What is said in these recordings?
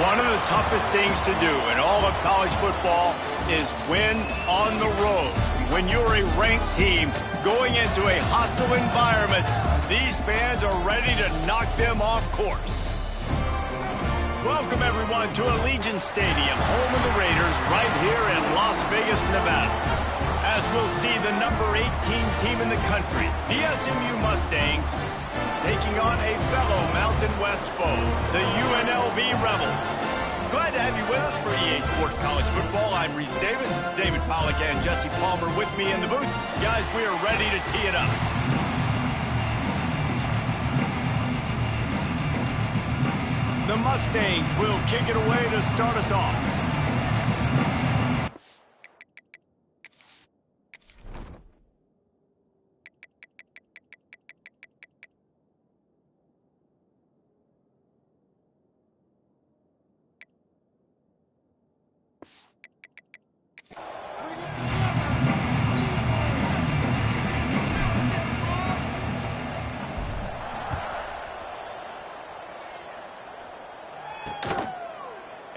One of the toughest things to do in all of college football is win on the road. When you're a ranked team going into a hostile environment, these fans are ready to knock them off course. Welcome, everyone, to Allegiant Stadium, home of the Raiders, right here in Las Vegas, Nevada. As we'll see the number 18 team in the country, the SMU Mustangs, taking on a fellow Mountain West foe, the UNLV Rebels. Glad to have you with us for EA Sports College Football. I'm Reese Davis, David Pollack and Jesse Palmer with me in the booth. Guys, we are ready to tee it up. The Mustangs will kick it away to start us off.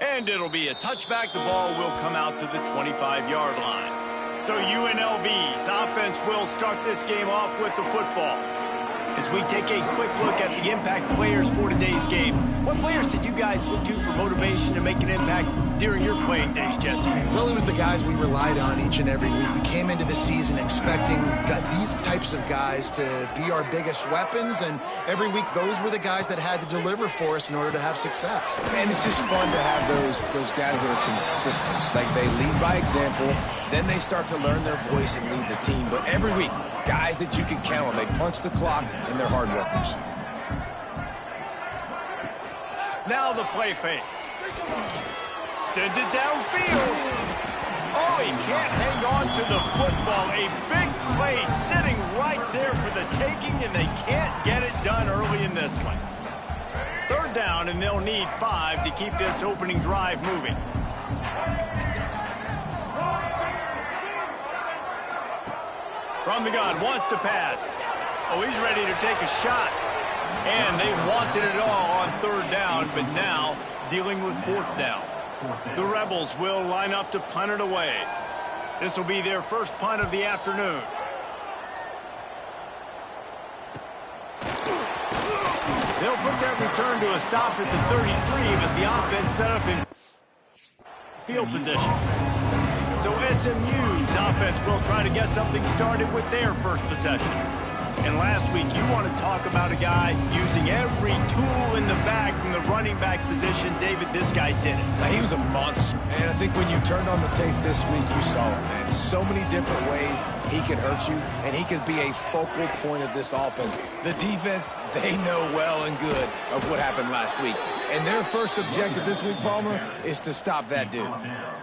And it'll be a touchback. The ball will come out to the 25-yard line. So UNLV's offense will start this game off with the football. As we take a quick look at the impact players for today's game, what players did you guys look to for motivation to make an impact during your playing days, Jesse? Well, it was the guys we relied on each and every week. We came into the season expecting these types of guys to be our biggest weapons, and every week those were the guys that had to deliver for us in order to have success. And it's just fun to have those guys that are consistent. Like, they lead by example, then they start to learn their voice and lead the team. But every week, guys that you can count on. They punch the clock, and they're hard workers. Now the play fake. Sends it downfield. Oh, he can't hang on to the football. A big play sitting right there for the taking, and they can't get it done early in this one. Third down, and they'll need 5 to keep this opening drive moving. From the gun, wants to pass. Oh, he's ready to take a shot. And they wanted it all on third down, but now dealing with fourth down. The Rebels will line up to punt it away. This will be their first punt of the afternoon. They'll put that return to a stop at the 33, but the offense set up in field position. So SMU's offense will try to get something started with their first possession. And last week, you want to talk about a guy using every tool in the bag from the running back position. David, this guy did it. He was a monster. And I think when you turned on the tape this week, you saw it, man. So many different ways he can hurt you, and he can be a focal point of this offense. The defense, they know well and good of what happened last week. And their first objective this week, Palmer, is to stop that dude.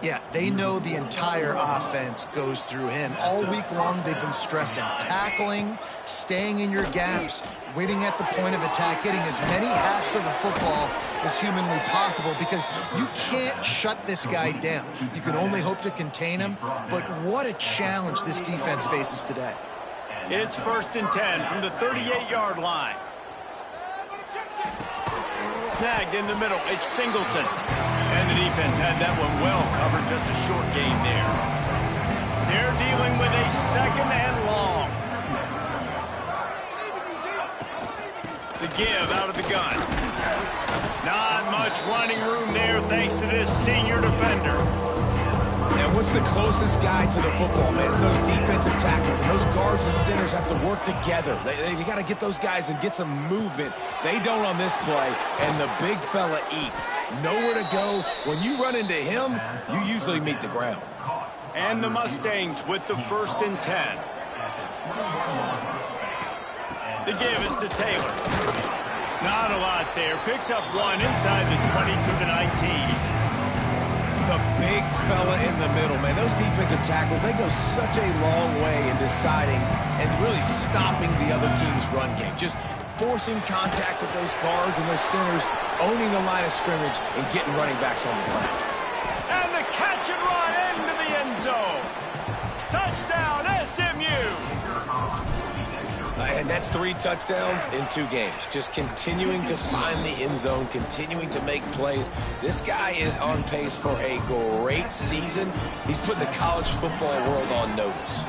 Yeah, they know the entire offense goes through him. All week long, they've been stressing tackling, staying in your gaps, waiting at the point of attack, getting as many hats to the football as humanly possible, because you can't shut this guy down. You can only hope to contain him, but what a challenge this defense faces today. It's 1st and 10 from the 38-yard line. Snagged in the middle. It's Singleton. And the defense had that one well covered. Just a short gain there. They're dealing with a second and long. The give out of the gun. Not much running room there thanks to this senior defender. And what's the closest guy to the football, man? It's those defensive tackles, and those guards and centers have to work together. They got to get those guys and get some movement. They don't on this play, and the big fella eats. Nowhere to go. When you run into him, you usually meet the ground. And the Mustangs with the 1st and 10. The give is to Taylor. Not a lot there. Picks up 1 inside the 20 to the 19. The big fella in the middle, man. Those defensive tackles, they go such a long way in deciding and really stopping the other team's run game. Just forcing contact with those guards and those centers, owning the line of scrimmage, and getting running backs on the ground. And the catch and run into the end zone. Touchdown, SMU. And that's 3 touchdowns in 2 games. Just continuing to find the end zone, continuing to make plays. This guy is on pace for a great season. He's put the college football world on notice.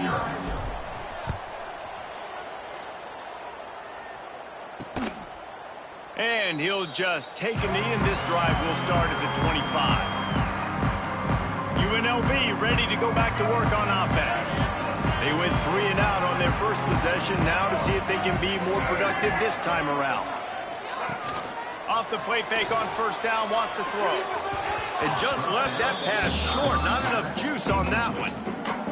And he'll just take a knee, and this drive will start at the 25. UNLV ready to go back to work on offense. They went 3 and out on their first possession, now to see if they can be more productive this time around. Off the play fake on first down, wants to throw. And just left that pass short, not enough juice on that one.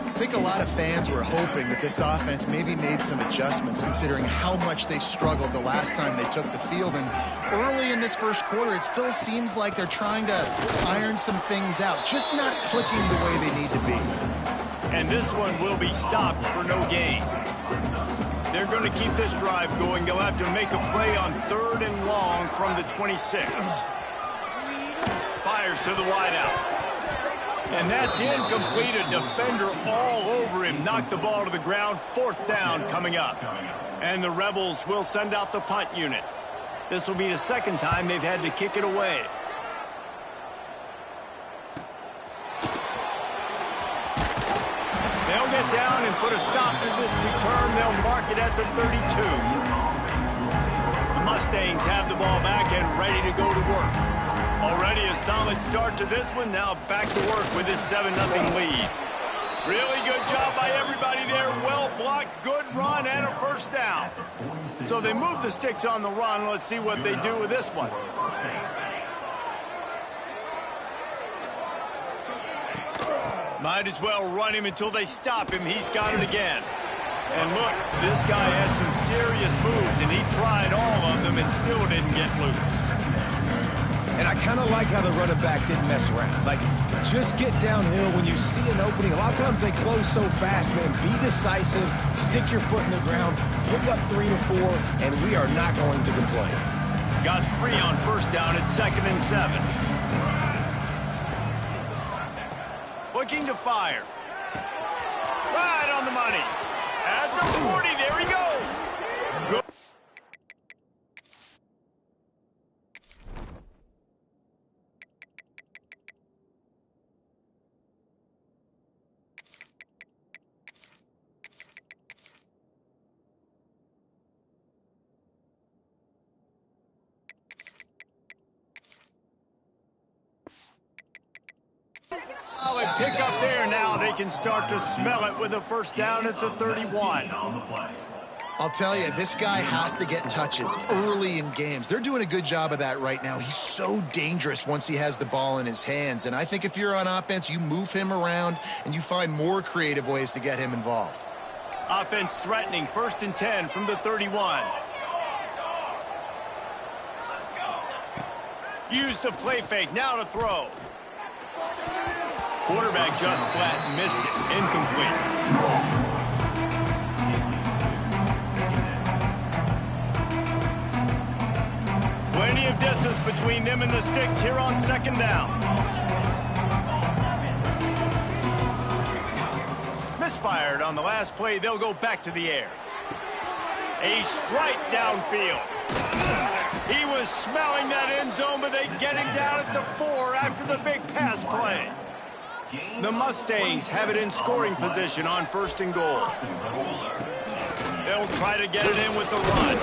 I think a lot of fans were hoping that this offense maybe made some adjustments considering how much they struggled the last time they took the field. And early in this first quarter, it still seems like they're trying to iron some things out, just not clicking the way they need to be. And this one will be stopped for no gain. They're going to keep this drive going. They'll have to make a play on 3rd and long from the 26. Fires to the wideout. And that's incomplete. A defender all over him. Knocked the ball to the ground. 4th down coming up. And the Rebels will send out the punt unit. This will be the 2nd time they've had to kick it away. They'll get down and put a stop to this return. They'll mark it at the 32. The Mustangs have the ball back and ready to go to work. Already a solid start to this one. Now back to work with this 7-0 lead. Really good job by everybody there. Well blocked, good run, and a 1st down. So they move the sticks on the run. Let's see what they do with this one. Might as well run him until they stop him. He's got it again. And look, this guy has some serious moves, and he tried all of them and still didn't get loose. And I kind of like how the running back didn't mess around. Like, just get downhill when you see an opening. A lot of times they close so fast, man. Be decisive, stick your foot in the ground, pick up 3 to 4, and we are not going to complain. Got 3 on 1st down at 2nd and 7. Looking to fire. Right on the money. At the 40, there he goes. Good. Pick up there now. They can start to smell it with a 1st down at the 31. I'll tell you, this guy has to get touches early in games. They're doing a good job of that right now. He's so dangerous once he has the ball in his hands. And I think if you're on offense, you move him around and you find more creative ways to get him involved. Offense threatening. 1st and 10 from the 31. Use the play fake. Now to throw. Quarterback just flat missed it. Incomplete. Plenty of distance between them and the sticks here on 2nd down. Misfired on the last play. They'll go back to the air. A strike downfield. He was smelling that end zone, but they get him down at the 4 after the big pass play. The Mustangs have it in scoring position on 1st and goal. They'll try to get it in with the run.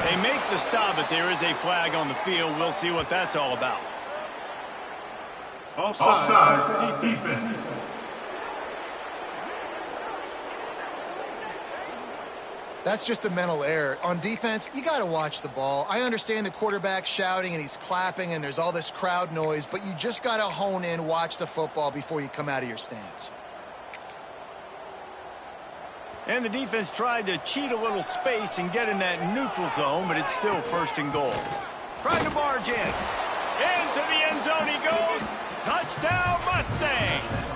They make the stop, but there is a flag on the field. We'll see what that's all about. Offside defense. That's just a mental error. On defense, you got to watch the ball. I understand the quarterback shouting and he's clapping and there's all this crowd noise, but you just got to hone in, watch the football before you come out of your stance. And the defense tried to cheat a little space and get in that neutral zone, but it's still 1st and goal. Trying to barge in. Into the end zone he goes. Touchdown, Mustangs.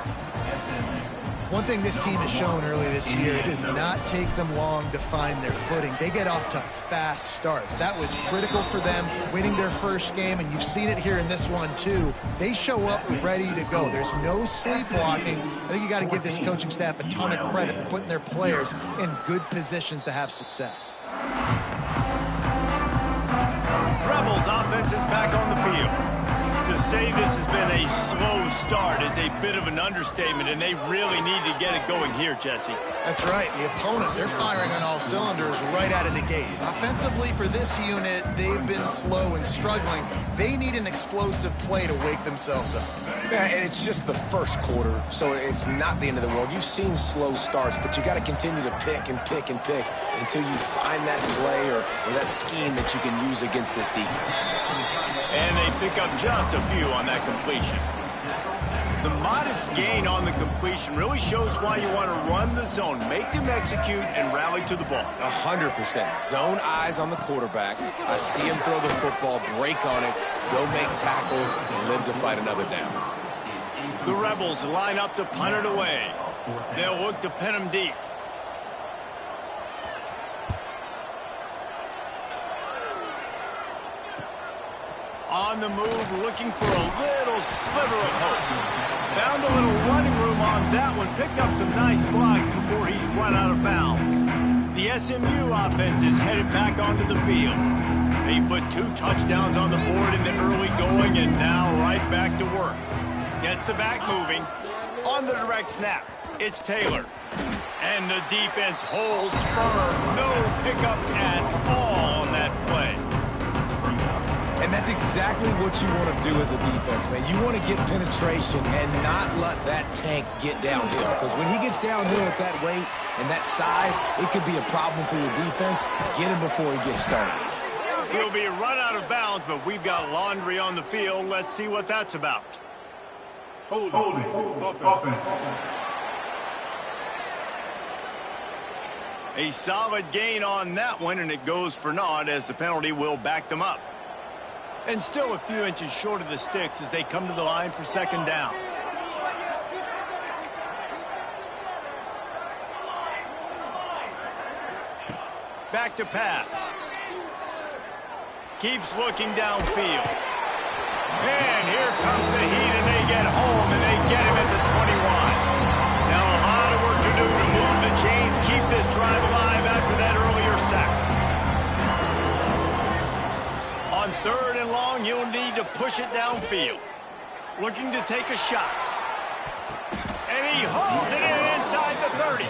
One thing this team has shown early this year, it does not take them long to find their footing. They get off to fast starts. That was critical for them winning their first game, and you've seen it here in this one too. They show up ready to go. There's no sleepwalking. I think you got to give this coaching staff a ton of credit for putting their players in good positions to have success. Rebels offense is back on the field. To say this has been a slow start is a bit of an understatement, and they really need to get it going here, Jesse. That's right. The opponent, they're firing on all cylinders right out of the gate. Offensively, for this unit, they've been slow and struggling. They need an explosive play to wake themselves up. Yeah, and it's just the first quarter, so it's not the end of the world. You've seen slow starts, but you got to continue to pick and pick and pick until you find that play or that scheme that you can use against this defense. And they pick up just a few on that completion. The modest gain on the completion really shows why you want to run the zone, make them execute, and rally to the ball. 100%. Zone eyes on the quarterback. I see him throw the football, break on it, go make tackles, and live to fight another down. The Rebels line up to punt it away. They'll look to pin him deep. On the move, looking for a little sliver of hope. Found a little running room on that one. Picked up some nice blocks before he's run out of bounds. The SMU offense is headed back onto the field. They put 2 touchdowns on the board in the early going, and now right back to work. Gets the back moving. On the direct snap, it's Taylor. And the defense holds firm. No pickup at all on that play. And that's exactly what you want to do as a defense, man. You want to get penetration and not let that tank get downhill. Because when he gets downhill at that weight and that size, it could be a problem for your defense. Get him before he gets started. He'll be run out of bounds, but we've got laundry on the field. Let's see what that's about. Holding. Offense. A solid gain on that one, and it goes for naught as the penalty will back them up. And still a few inches short of the sticks as they come to the line for second down. Back to pass. Keeps looking downfield. And here comes the heat, and they get home, and they get him at the 21. Now a lot of work to do to move the chains, keep this drive alive after that earlier sack. On 3rd and long, you'll need to push it downfield. Looking to take a shot. And he hauls it in inside the 30.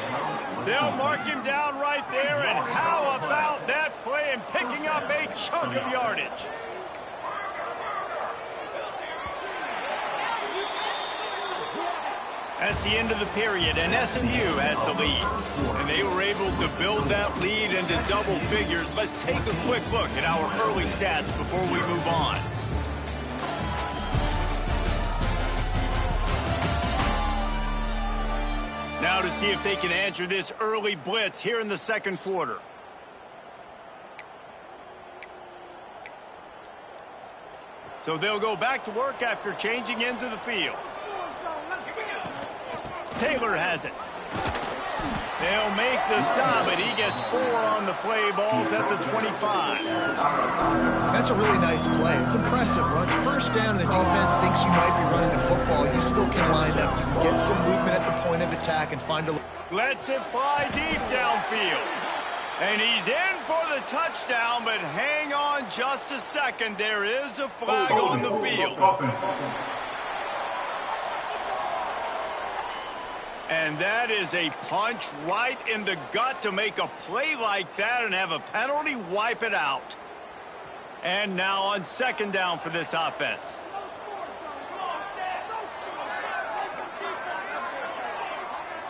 They'll mark him down right there, and how about that play and picking up a chunk of yardage? That's the end of the period, and SMU has the lead. And they were able to build that lead into double figures. Let's take a quick look at our early stats before we move on. Now to see if they can answer this early blitz here in the second quarter. So they'll go back to work after changing into the field. Taylor has it. They'll make the stop, and he gets 4 on the play. Balls at the 25. That's a really nice play. It's impressive. When it's first down and the defense thinks you might be running the football, you still can line up. You can get some movement at the point of attack and find a... Lets it fly deep downfield. And he's in for the touchdown, but hang on just a second. There is a flag on the field. And that is a punch right in the gut to make a play like that and have a penalty wipe it out. And now on second down for this offense.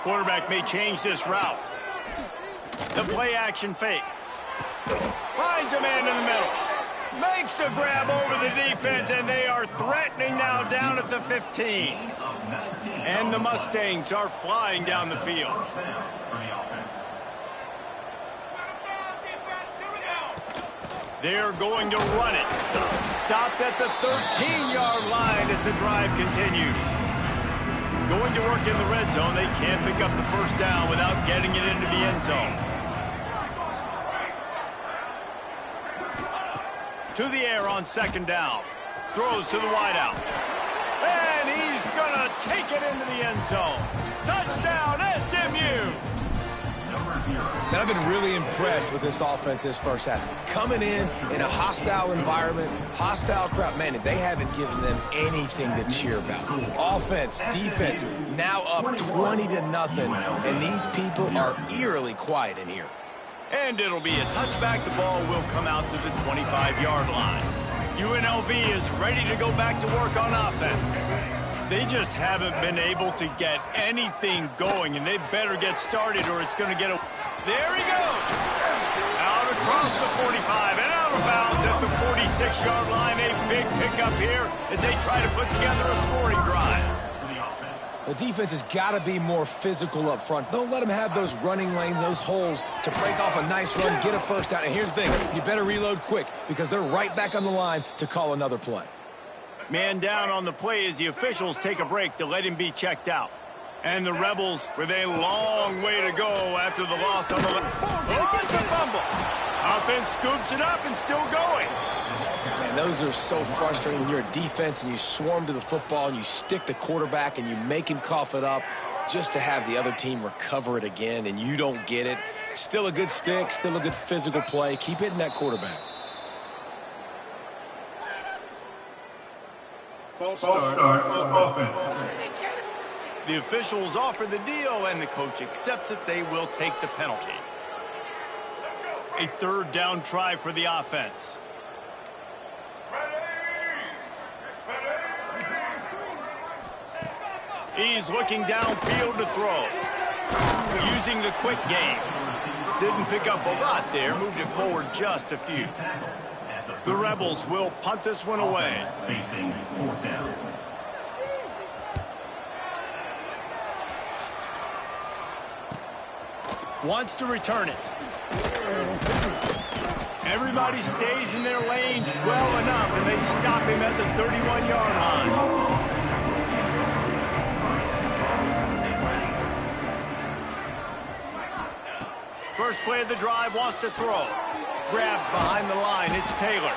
Quarterback may change this route. The play action fake. Finds a man in the middle. Makes the grab over the defense, and they are threatening now down at the 15. And the Mustangs are flying down the field. They're going to run it. Stopped at the 13-yard line as the drive continues. Going to work in the red zone, they can't pick up the first down without getting it into the end zone. To the air on second down. Throws to the wideout. And he's going to take it into the end zone. Touchdown, SMU! And I've been really impressed with this offense this first half. Coming in a hostile environment, hostile crowd. Man, they haven't given them anything to cheer about. Offense, defense, now up 20-0, and these people are eerily quiet in here. And it'll be a touchback. The ball will come out to the 25-yard line. UNLV is ready to go back to work on offense. They just haven't been able to get anything going, and they better get started or it's going to get a... There he goes! Out across the 45 and out of bounds at the 46-yard line. A big pickup here as they try to put together a scoring drive. The defense has got to be more physical up front. Don't let them have those running lanes, those holes to break off a nice run, get a first down. And here's the thing, you better reload quick because they're right back on the line to call another play. Man down on the play as the officials take a break to let him be checked out. And the Rebels with a long way to go after the loss on the left. Oh, it's a fumble. Offense scoops it up and still going. Man, those are so frustrating when you're a defense and you swarm to the football and you stick the quarterback and you make him cough it up just to have the other team recover it again and you don't get it. Still a good stick, still a good physical play. Keep hitting that quarterback. False start offense. The officials offer the deal, and the coach accepts it. They will take the penalty. A third down try for the offense. He's looking downfield to throw. Using the quick game. Didn't pick up a lot there. Moved it forward just a few. The Rebels will punt this one away. Facing fourth down. Wants to return it. Everybody stays in their lanes well enough, and they stop him at the 31-yard line. First play of the drive, wants to throw. Grabbed behind the line, it's Taylor.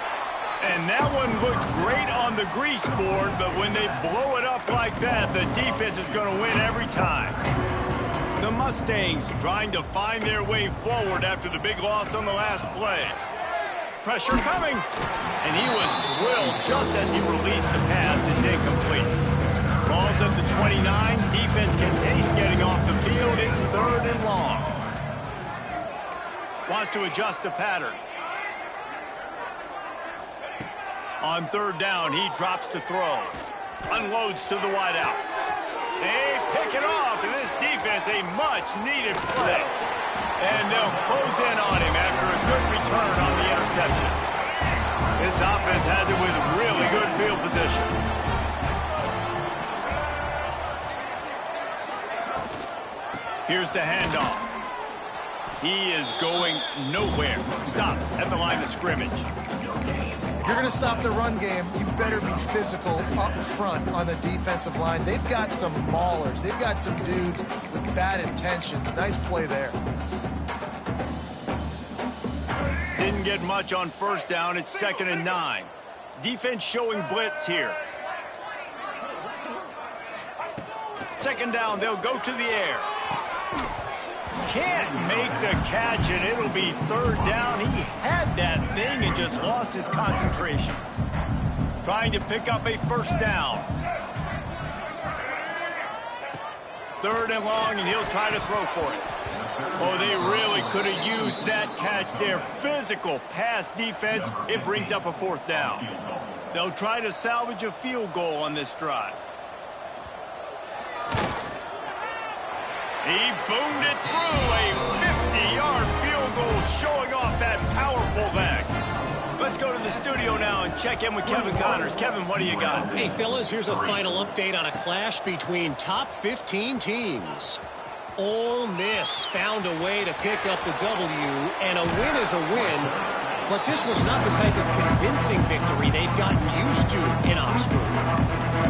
And that one looked great on the grease board, but when they blow it up like that, the defense is going to win every time. The Mustangs trying to find their way forward after the big loss on the last play. Pressure coming. And he was drilled just as he released the pass. It's incomplete. Ball's at the 29. Defense can taste getting off the field. It's third and long. Wants to adjust the pattern. On third down, he drops to throw. Unloads to the wideout. They pick it off, and this defense, a much-needed play. And they'll close in on him after a good return on the interception. This offense has it with really good field position. Here's the handoff. He is going nowhere. Stop at the line of scrimmage. You're going to stop the run game, you better be physical up front on the defensive line. They've got some maulers. They've got some dudes with bad intentions. Nice play there. Didn't get much on first down. It's 2nd and 9. Defense showing blitz here. 2nd down, they'll go to the air. Can't make the catch, and it'll be 3rd down. He had that thing and just lost his concentration. Trying to pick up a first down. 3rd and long, and he'll try to throw for it. Oh, they really could have used that catch there. Physical pass defense. It brings up a 4th down. They'll try to salvage a field goal on this drive. He boomed it through. A 50-yard field goal showing off that powerful leg. Let's go to the studio now and check in with Kevin Connors. Kevin, what do you got? Hey, fellas, here's a final update on a clash between top 15 teams. Ole Miss found a way to pick up the W, and a win is a win, But this was not the type of convincing victory they've gotten used to in Oxford.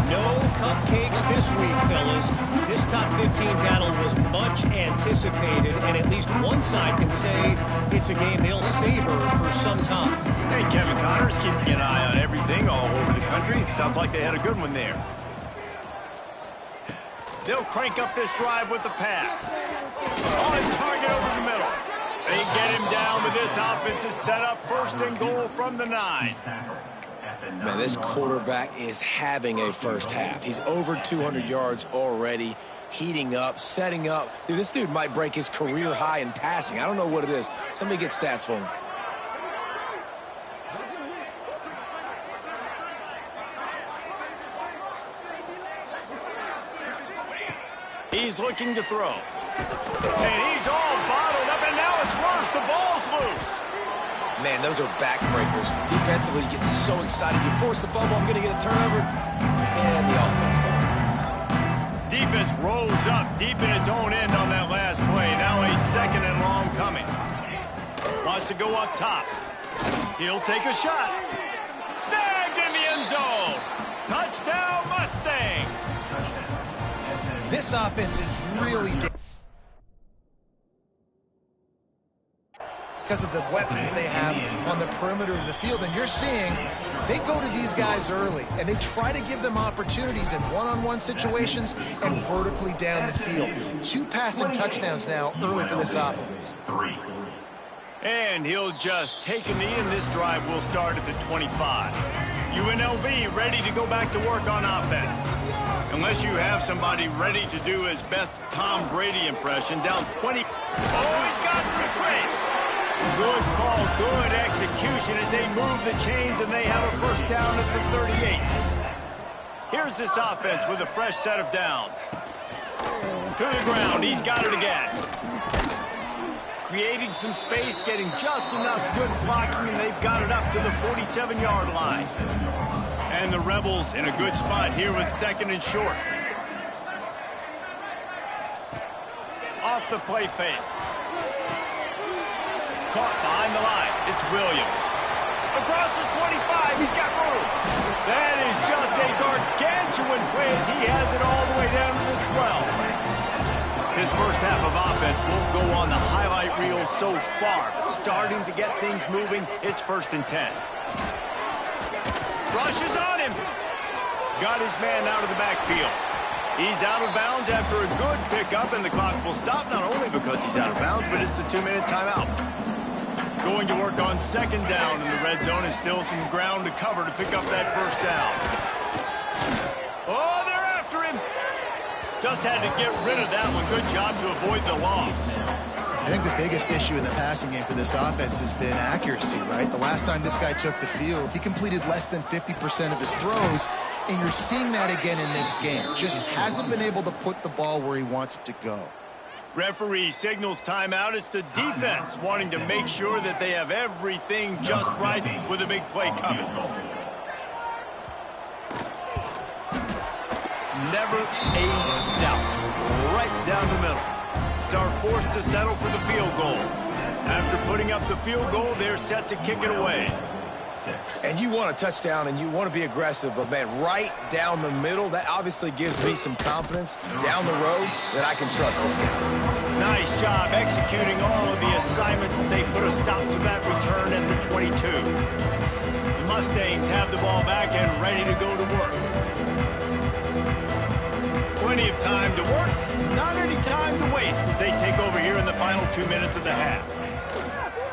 No cupcakes this week, fellas. This top 15 battle was much anticipated, and at least one side can say it's a game they'll savor for some time. Hey, Kevin Connor's keeping an eye on everything all over the country. Sounds like they had a good one there. They'll crank up this drive with the pass. On target over the middle. They get him down with this offense to set up 1st and goal from the 9. Man, this quarterback is having a first half. He's over 200 yards already, heating up, setting up. Dude, this dude might break his career high in passing. I don't know what it is. Somebody get stats for him. He's looking to throw. And he's all bottled up, and now it's worse. The ball's loose. Man, those are backbreakers. Defensively, you get so excited. You force the fumble, I'm going to get a turnover, and the offense falls off. Defense rolls up deep in its own end on that last play. Now a 2nd and long coming. Wants to go up top. He'll take a shot. Snagged in the end zone. Touchdown, Mustangs. This offense is really because of the weapons they have on the perimeter of the field. And you're seeing they go to these guys early, and they try to give them opportunities in one-on-one situations and vertically down the field. 2 passing touchdowns now early for this offense. And he'll just take a knee, and this drive will start at the 25. UNLV ready to go back to work on offense. Unless you have somebody ready to do his best Tom Brady impression, down 20. Oh, he's got some swings. Good call, good execution as they move the chains, and they have a 1st down at the 38. Here's this offense with a fresh set of downs. To the ground, he's got it again. Creating some space, getting just enough good blocking, and they've got it up to the 47-yard line. And the Rebels in a good spot here with 2nd and short. Off the play fake. Caught behind the line. It's Williams. Across the 25, he's got room. That is just a gargantuan play as he has it all the way down to the 12. His first half of offense won't go on the highlight reel so far, but starting to get things moving, it's 1st and 10. Rushes on him. Got his man out of the backfield. He's out of bounds after a good pickup, and the clock will stop not only because he's out of bounds, but it's a 2-minute timeout. Going to work on 2nd down in the red zone, and still some ground to cover to pick up that 1st down. Oh, they're after him. Just had to get rid of that one. Good job to avoid the loss. I think the biggest issue in the passing game for this offense has been accuracy, right? The last time this guy took the field, he completed less than 50% of his throws, and you're seeing that again in this game. Just hasn't been able to put the ball where he wants it to go. Referee signals timeout. It's the defense wanting to make sure that they have everything just right with a big play coming. Never a doubt. Right down the middle. Are forced to settle for the field goal. After putting up the field goal, they're set to kick it away. And you want a touchdown, and you want to be aggressive, but, man, right down the middle, that obviously gives me some confidence down the road that I can trust this guy. Nice job executing all of the assignments as they put a stop to that return at the 22. The Mustangs have the ball back and ready to go to work. Plenty of time to work, not any time to waste as they take over here in the final 2 minutes of the half.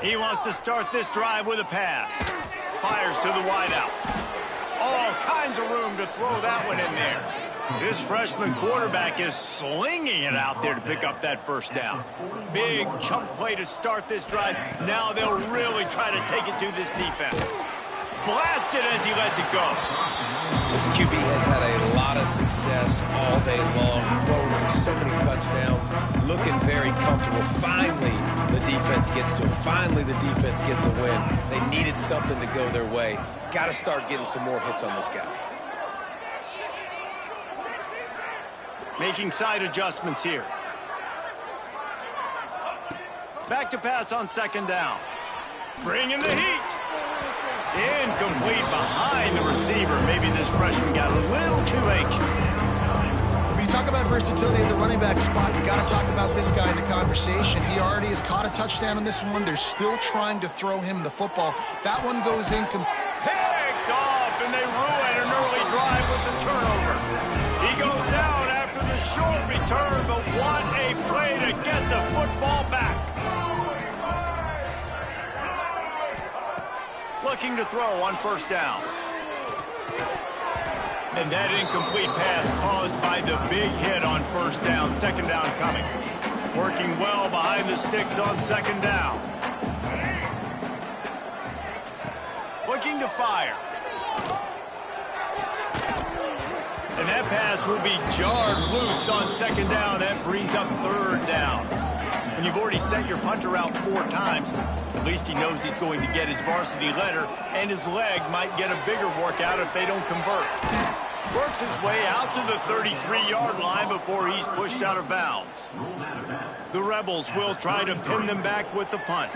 He wants to start this drive with a pass. Fires to the wideout. All kinds of room to throw that one in there. This freshman quarterback is slinging it out there to pick up that 1st down. Big chunk play to start this drive. Now they'll really try to take it to this defense. Blasted as he lets it go. This QB has had a lot of success all day long, throwing for so many touchdowns, looking very comfortable. Finally, the defense gets to him. Finally, the defense gets a win. They needed something to go their way. Got to start getting some more hits on this guy. Making side adjustments here. Back to pass on 2nd down. Bringing the heat. incomplete behind the receiver. Maybe this freshman got a little too anxious. When you talk about versatility at the running back spot, you got to talk about this guy in the conversation. He already has caught a touchdown in this one. They're still trying to throw him the football. That one goes incomplete. Picked off, and they ruin an early drive with the turnover. He goes down after the short return, but what a play to get the football back. Looking to throw on first down. And that incomplete pass caused by the big hit on first down. Second down coming. Working well behind the sticks on second down. Looking to fire. And that pass will be jarred loose on second down. That brings up third down. When you've already sent your punter out 4 times, at least he knows he's going to get his varsity letter, and his leg might get a bigger workout if they don't convert. Works his way out to the 33-yard line before he's pushed out of bounds. The Rebels will try to pin them back with the punt.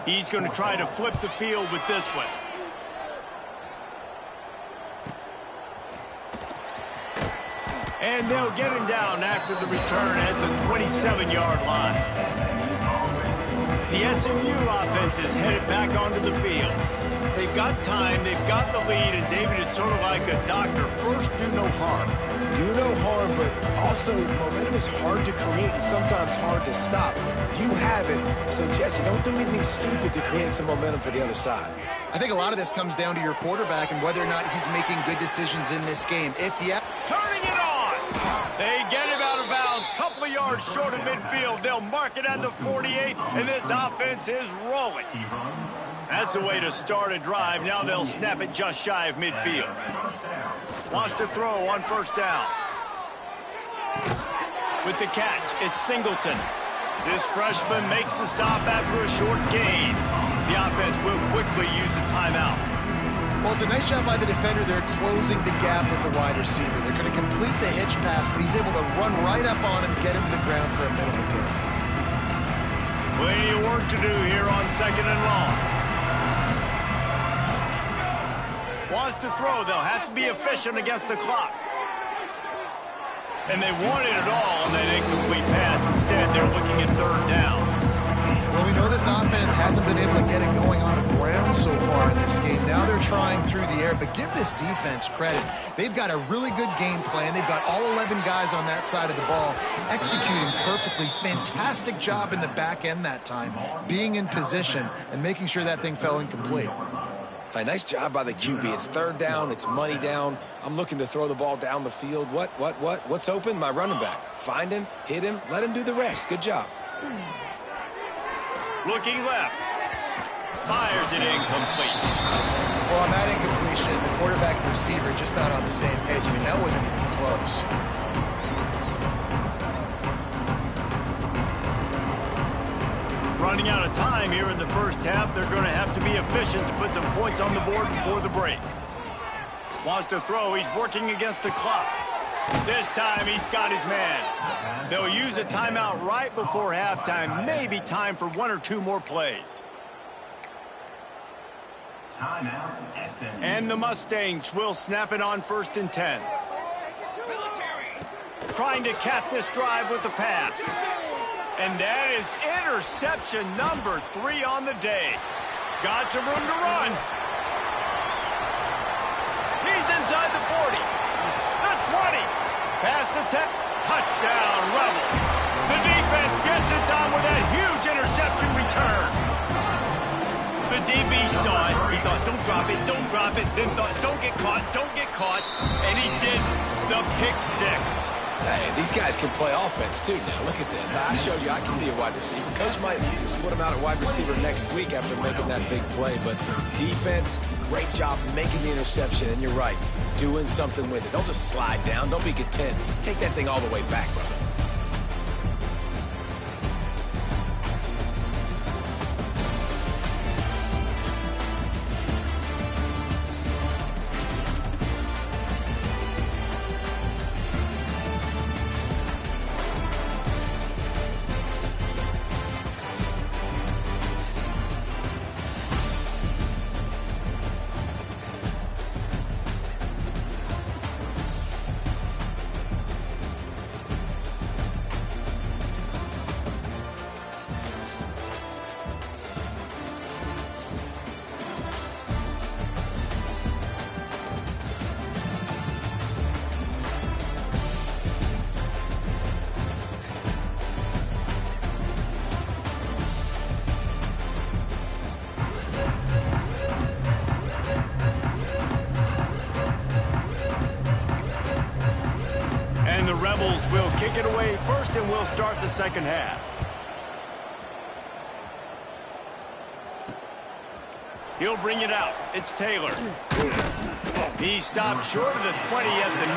He's going to try to flip the field with this one. And they'll get him down after the return at the 27-yard line. The SMU offense is headed back onto the field. They've got time, they've got the lead, and David is sort of like a doctor. First, do no harm. Do no harm, but also momentum is hard to create and sometimes hard to stop. You have it, so Jesse, don't do anything stupid to create some momentum for the other side. I think a lot of this comes down to your quarterback and whether or not he's making good decisions in this game. If yet, turning it on. They get him out of bounds, couple of yards short of midfield. They'll mark it at the 48, and this offense is rolling. That's the way to start a drive. Now they'll snap it just shy of midfield. Wants to throw on first down. With the catch, it's Singleton. This freshman makes the stop after a short gain. The offense will quickly use a timeout. well, it's a nice job by the defender. They're closing the gap with the wide receiver. They're going to complete the hitch pass, but he's able to run right up on him, get him to the ground for a minimum gain. Plenty of work to do here on second and long. Wants to throw. They'll have to be efficient against the clock. And they wanted it all on that incomplete pass. Instead, they're looking at third down. Well, we know this offense hasn't been able to get it going on the ground so far in this game. Now they're trying through the air, but give this defense credit. They've got a really good game plan. They've got all 11 guys on that side of the ball executing perfectly. Fantastic job in the back end that time, being in position and making sure that thing fell incomplete. Hey, nice job by the QB. It's third down. It's money down. I'm looking to throw the ball down the field. What's open? My running back. Find him, hit him, let him do the rest. Good job. Looking left. Fires it incomplete. Well, on that incompletion, the quarterback and the receiver just not on the same page. I mean, that wasn't even close. Running out of time here in the first half. They're going to have to be efficient to put some points on the board before the break. Wants to throw. He's working against the clock. This time he's got his man. They'll use a timeout right before halftime. Maybe time for one or two more plays. Timeout, SMU. And the Mustangs will snap it on 1st and 10. Trying to cap this drive with a pass. And that is interception number 3 on the day. Got some room to run. He's inside the 40. The 20. Past the 10. Touchdown, Rebels. The defense gets it done with that huge interception return. The DB saw it. He thought, don't drop it, don't drop it. Then thought, don't get caught, don't get caught. And he didn't. The pick 6. Hey, these guys can play offense, too. Now, look at this. I showed you I can be a wide receiver. Coach might split him out at wide receiver next week after making that big play. But defense, great job making the interception. And you're right, doing something with it. Don't just slide down. Don't be content. Take that thing all the way back, brother. defense will kick it away first, and we'll start the second half. He'll bring it out. It's Taylor. He stopped short of the 20 at the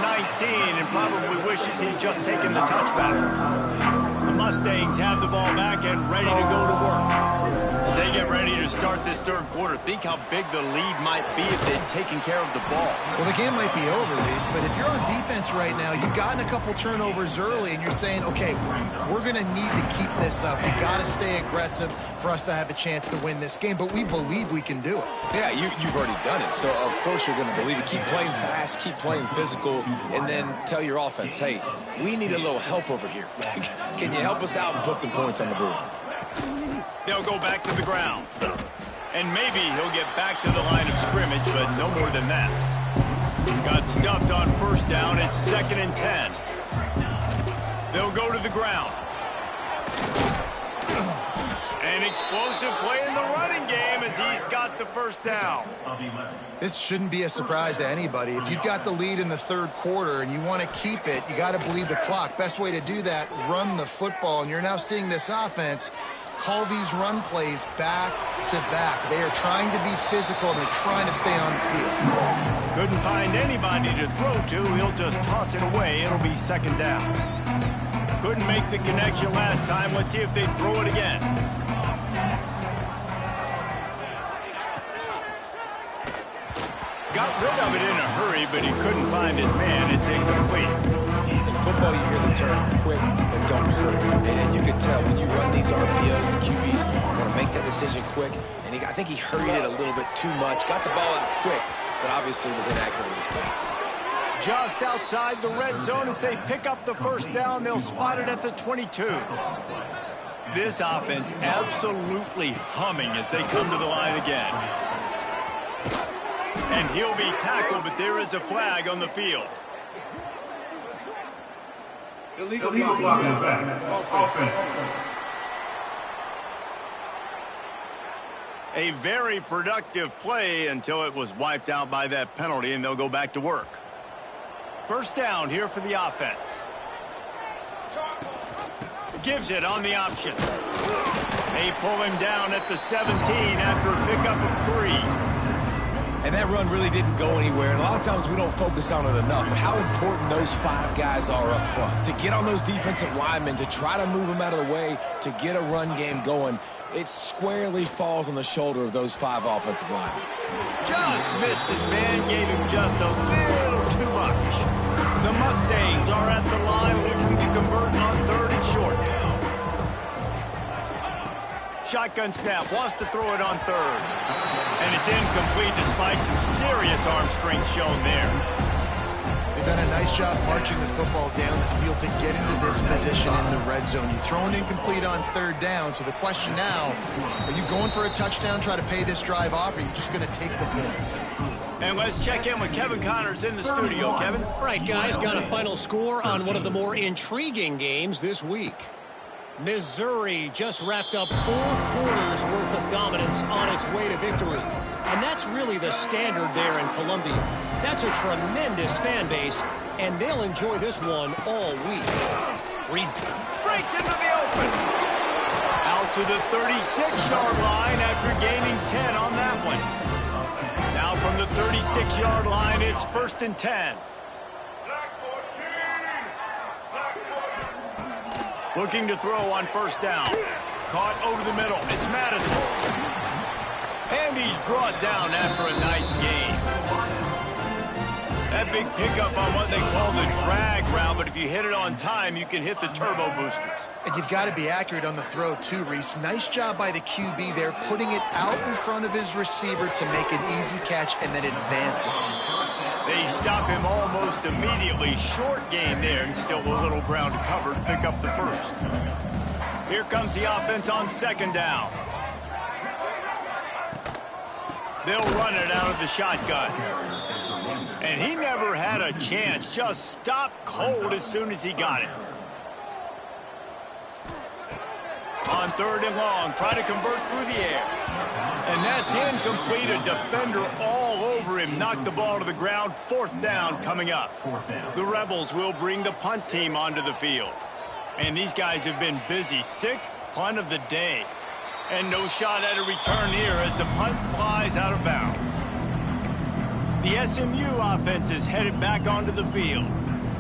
19 and probably wishes he'd just taken the touchback. The Mustangs have the ball back and ready to go to work. As they get ready to start this third quarter, think how big the lead might be if they'd taken care of the ball. Well, the game might be over, Reese, but if you're on defense right now, you've gotten a couple turnovers early, and you're saying, okay, we're going to need to keep this up. We've got to stay aggressive for us to have a chance to win this game, but we believe we can do it. Yeah, you've already done it, so of course you're going to believe it. Keep playing fast, keep playing physical, and then tell your offense, hey, we need a little help over here. Can you help us out and put some points on the board? They'll go back to the ground. And maybe he'll get back to the line of scrimmage, but no more than that. Got stuffed on first down. It's 2nd and 10. They'll go to the ground. An explosive play in the running game as he's got the first down. This shouldn't be a surprise to anybody. If you've got the lead in the third quarter and you want to keep it, you got to bleed the clock. Best way to do that, run the football. And you're now seeing this offense call these run plays back to back. They are trying to be physical, and they're trying to stay on the field. Couldn't find anybody to throw to. He'll just toss it away. It'll be 2nd down. Couldn't make the connection last time. Let's see if they throw it again. Got rid of it in a hurry, but he couldn't find his man. It's incomplete. In football, you hear the term quick, but don't hurry. And you can tell when you run these RPOs, the QBs want to make that decision quick. And I think he hurried it a little bit too much. Got the ball out quick, but obviously was inaccurate with his pass. Just outside the red zone as they pick up the first down. They'll spot it at the 22. This offense absolutely humming as they come to the line again. And he'll be tackled, but there is a flag on the field. Illegal blocking back. Offense. A very productive play until it was wiped out by that penalty, and they'll go back to work. First down here for the offense. Gives it on the option. They pull him down at the 17 after a pickup of 3. And that run really didn't go anywhere. And a lot of times we don't focus on it enough. But how important those 5 guys are up front. To get on those defensive linemen, to try to move them out of the way, to get a run game going, it squarely falls on the shoulder of those 5 offensive linemen. Just missed his man, gave him just a little too much. The Mustangs are at the line looking to convert on 3rd and short. Shotgun snap, wants to throw it on 3rd. And it's incomplete despite some serious arm strength shown there. They've done a nice job marching the football down the field to get into this position in the red zone. You throw an incomplete on 3rd down, so the question now, are you going for a touchdown, try to pay this drive off, or are you just going to take the points? And let's check in with Kevin Connors in the studio. Kevin? All right, guys, got a final score on one of the more intriguing games this week. Missouri just wrapped up 4 quarters worth of dominance on its way to victory. And that's really the standard there in Columbia. That's a tremendous fan base, and they'll enjoy this one all week. Reed breaks into the open. Out to the 36-yard line after gaining 10 on that one. Now from the 36-yard line, it's 1st and 10. Looking to throw on 1st down. Caught over the middle. It's Madison. And he's brought down after a nice gain. That big pickup on what they call the drag route, but if you hit it on time, you can hit the turbo boosters. And you've got to be accurate on the throw too, Reese. Nice job by the QB there, putting it out in front of his receiver to make an easy catch and then advance it. They stop him almost immediately. Short gain there, and still a little ground to cover to pick up the 1st. Here comes the offense on 2nd down. They'll run it out of the shotgun. And he never had a chance. Just stopped cold as soon as he got it. On 3rd and long, try to convert through the air. And that's incomplete. A defender all over him knock the ball to the ground. 4th down coming up. The Rebels will bring the punt team onto the field. And these guys have been busy. 6th punt of the day. And no shot at a return here as the punt flies out of bounds. The SMU offense is headed back onto the field.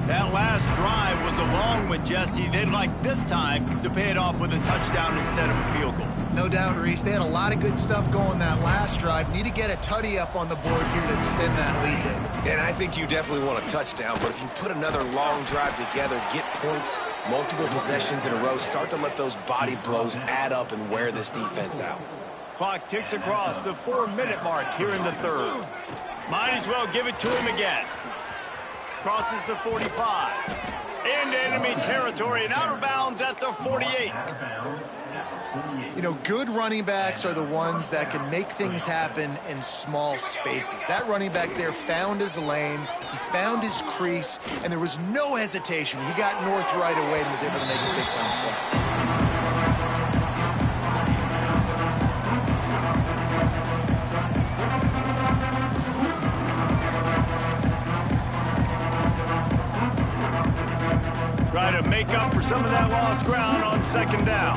That last drive was a long one, Jesse. They'd like this time to pay it off with a touchdown instead of a field goal. No doubt, Reese. They had a lot of good stuff going that last drive. Need to get a tutty up on the board here to extend that lead, David. And I think you definitely want a touchdown, but if you put another long drive together, get points, multiple possessions in a row, start to let those body blows add up and wear this defense out. Clock ticks across the 4-minute mark here in the 3rd. Might as well give it to him again. Crosses the 45. Into enemy territory and out of bounds at the 48. You know, good running backs are the ones that can make things happen in small spaces. That running back there found his lane, he found his crease, and there was no hesitation. He got north right away and was able to make a big-time play. Try to make up for some of that lost ground on 2nd down.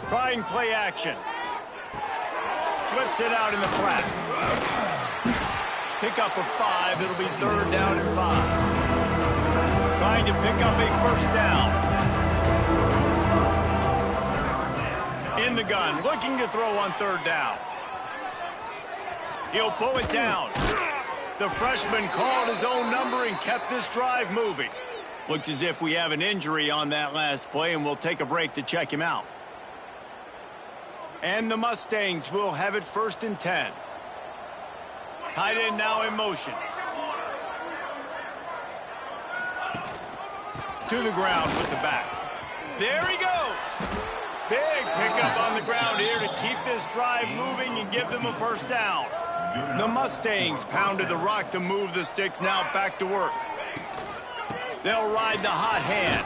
Trying play action. Flips it out in the flat. Pick up a 5. It'll be 3rd down and 5. Trying to pick up a 1st down. In the gun. Looking to throw on 3rd down. He'll pull it down. The freshman called his own number and kept this drive moving. Looks as if we have an injury on that last play, and we'll take a break to check him out. And the Mustangs will have it 1st and 10. Tight end now in motion. To the ground with the back. There he goes. Big pickup on the ground here to keep this drive moving and give them a 1st down. The Mustangs pounded the rock to move the sticks, now back to work. They'll ride the hot hand.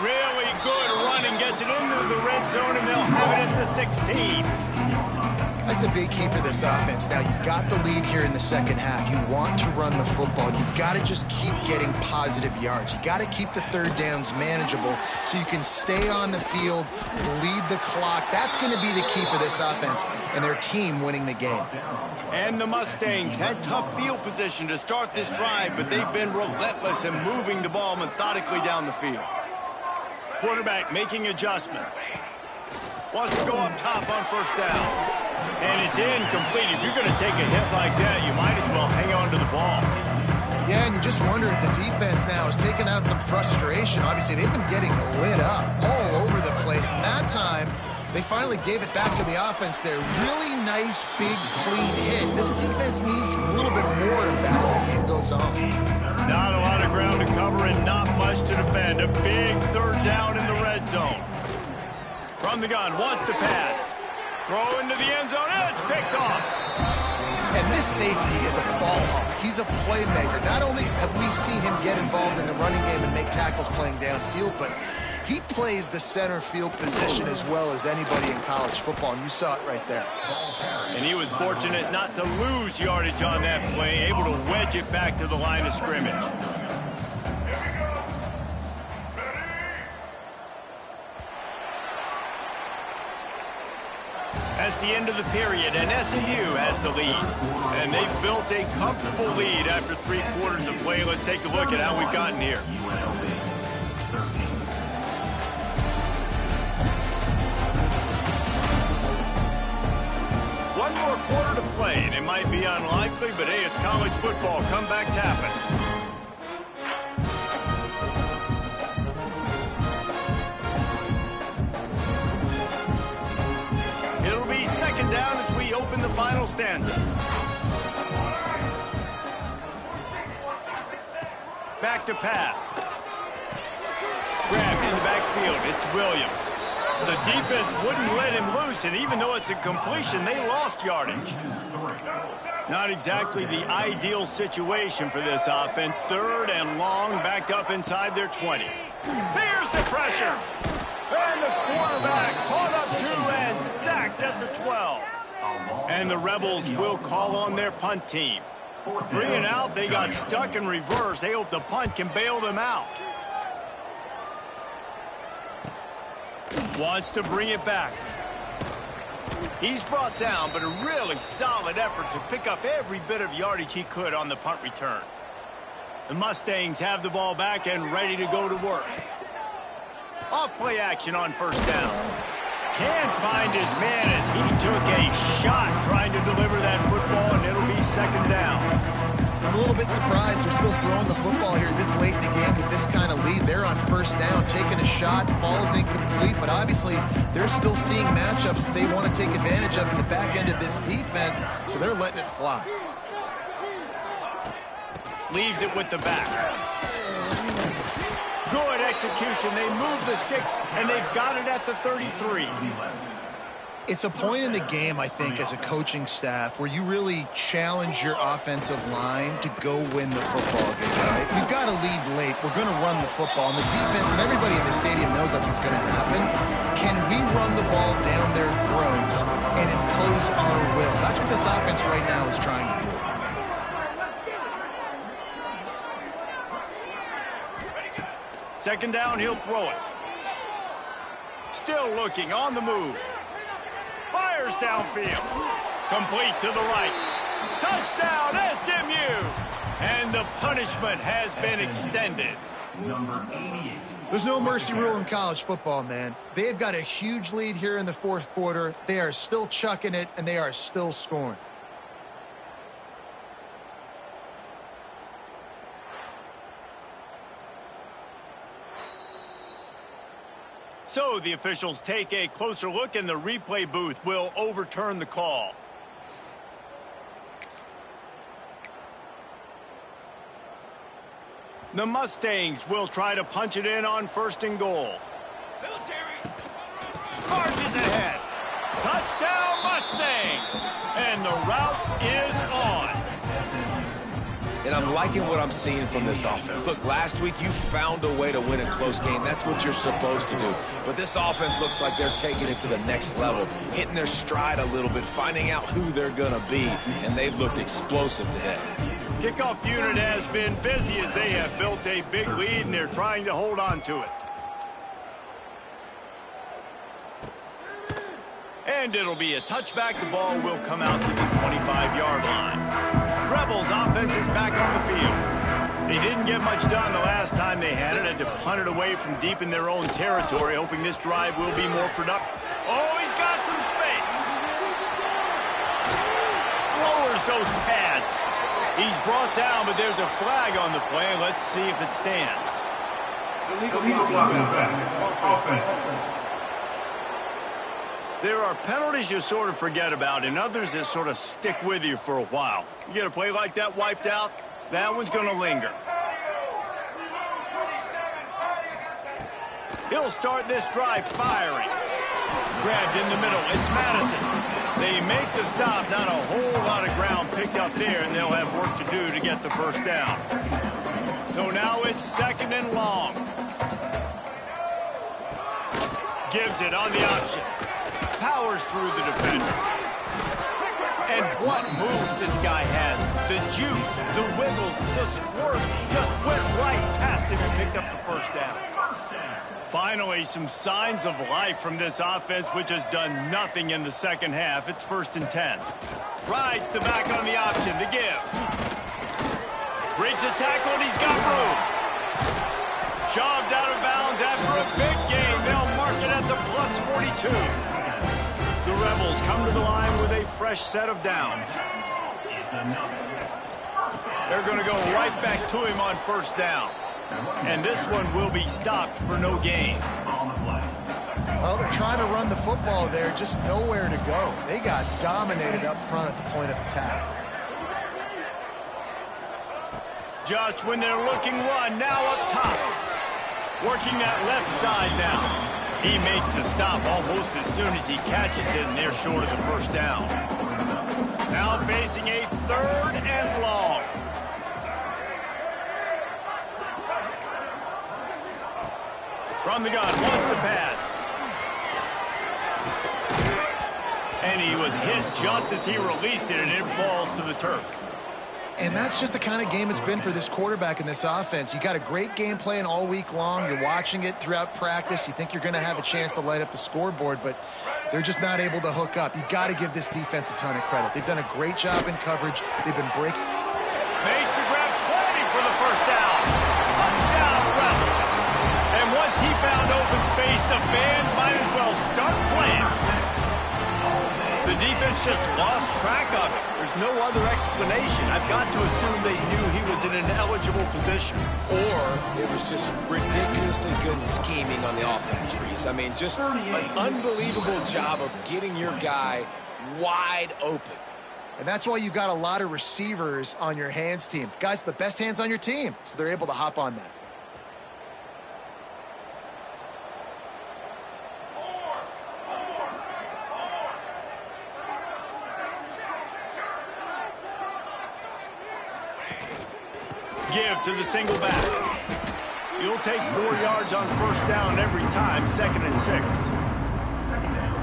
Really good running, gets it into the red zone, and they'll have it at the 16. That's a big key for this offense. Now, you've got the lead here in the 2nd half. You want to run the football. You've got to just keep getting positive yards. You got to keep the 3rd downs manageable so you can stay on the field, lead the clock. That's going to be the key for this offense and their team winning the game. And the Mustangs had tough field position to start this drive, but they've been relentless in moving the ball methodically down the field. Quarterback making adjustments. Wants to go up top on 1st down. And it's incomplete. If you're going to take a hit like that, you might as well hang on to the ball. Yeah, and you just wonder if the defense now is taking out some frustration. Obviously, they've been getting lit up all over the place. And that time, they finally gave it back to the offense there. Really nice, big, clean hit. This defense needs a little bit more of that as the game goes on. Not a lot of ground to cover and not much to defend. A big 3rd down in the red zone. From the gun, wants to pass. Throw into the end zone, and it's picked off. And this safety is a ball hawk. He's a playmaker. Not only have we seen him get involved in the running game and make tackles playing downfield, but he plays the center field position as well as anybody in college football, and you saw it right there. And he was fortunate not to lose yardage on that play, able to wedge it back to the line of scrimmage. That's the end of the period, and SMU has the lead. And they've built a comfortable lead after 3 quarters of play. Let's take a look at how we've gotten here. One more quarter to play, and it might be unlikely, but hey, it's college football. Comebacks happen. It'll be 2nd down as we open the final stanza. Back to pass. Grabbed in the backfield. It's Williams. The defense wouldn't let him loose, and even though it's a completion, they lost yardage. Not exactly the ideal situation for this offense. 3rd and long, backed up inside their 20. There's the pressure. And the quarterback caught up to and sacked marked at the 12. And the Rebels will call on their punt team. 3 and out, they got stuck in reverse. They hope the punt can bail them out. Wants to bring it back. He's brought down, but a really solid effort to pick up every bit of yardage he could on the punt return. The Mustangs have the ball back and ready to go to work. Off play action on first down. Can't find his man as he took a shot trying to deliver that football, and it'll be second down. I'm a little bit surprised they're still throwing the football here this late in the game with this kind of lead. They're on first down, taking a shot, falls incomplete, but obviously they're still seeing matchups that they want to take advantage of in the back end of this defense, so they're letting it fly. Leaves it with the back. Good execution. They move the sticks, and they've got it at the 33. It's a point in the game, I think, as a coaching staff where you really challenge your offensive line to go win the football game, right? We've got to lead late. We're going to run the football, and the defense and everybody in the stadium knows that's what's going to happen. Can we run the ball down their throats and impose our will? That's what this offense right now is trying to do. Second down, he'll throw it. Still looking on the move. Fires downfield. Complete to the right. Touchdown, SMU! And the punishment has been extended. Number 88. There's no mercy rule in college football, man. They've got a huge lead here in the fourth quarter. They are still chucking it, and they are still scoring. So the officials take a closer look, and the replay booth will overturn the call. The Mustangs will try to punch it in on first and goal. Marches ahead. Touchdown Mustangs! And the route is on. And I'm liking what I'm seeing from this offense. Look, last week you found a way to win a close game. That's what you're supposed to do. But this offense looks like they're taking it to the next level, hitting their stride a little bit, finding out who they're going to be, and they've looked explosive today. Kickoff unit has been busy as they have built a big lead, and they're trying to hold on to it. And it'll be a touchback. The ball will come out to the 25-yard line. Rebels offense is back on the field. They didn't get much done the last time they had it, and to punt it away from deep in their own territory, hoping this drive will be more productive. Oh, he's got some space. Lowers those pads. He's brought down, but there's a flag on the play. Let's see if it stands. Illegal blocking back. Offense. There are penalties you sort of forget about, and others that sort of stick with you for a while. You get a play like that wiped out, that one's going to linger. He'll start this drive firing. Grabbed in the middle. It's Madison. They make the stop. Not a whole lot of ground picked up there, and they'll have work to do to get the first down. So now it's second and long. Gives it on the option. Powers through the defender. And what moves this guy has. The juice, the wiggles, the squirts just went right past him and picked up the first down. Finally, some signs of life from this offense, which has done nothing in the second half. It's 1st and 10. Rides the back on the option, the give. Breaks a tackle, and he's got room. Shoved out of bounds after a big gain. They'll mark it at the plus 42. The Rebels come to the line with a fresh set of downs. They're going to go right back to him on first down. And this one will be stopped for no gain. Well, they're trying to run the football there, just nowhere to go. They got dominated up front at the point of attack. Just when they're looking one, now up top. Working that left side now. He makes the stop almost as soon as he catches it, and they're short of the first down. Now facing a 3rd and long. From the gun, wants to pass. and he was hit just as he released it, and it falls to the turf. And that's just the kind of game it's been for this quarterback in this offense. You got a great game plan all week long. You're watching it throughout practice. You think you're going to have a chance to light up the scoreboard, but they're just not able to hook up. You got to give this defense a ton of credit. They've done a great job in coverage. They've been breaking. Makes the grab, plenty for the first down. Touchdown, Rebels. And once he found open space, the band might as well start playing. The defense just lost track of it. There's no other explanation. I've got to assume they knew he was in an eligible position. Or it was just ridiculously good scheming on the offense, Reese. I mean, just an unbelievable job of getting your guy wide open. And that's why you've got a lot of receivers on your hands team. Guys, the best hands on your team, so they're able to hop on that. Give to the single back. You'll take 4 yards on first down every time, 2nd and 6.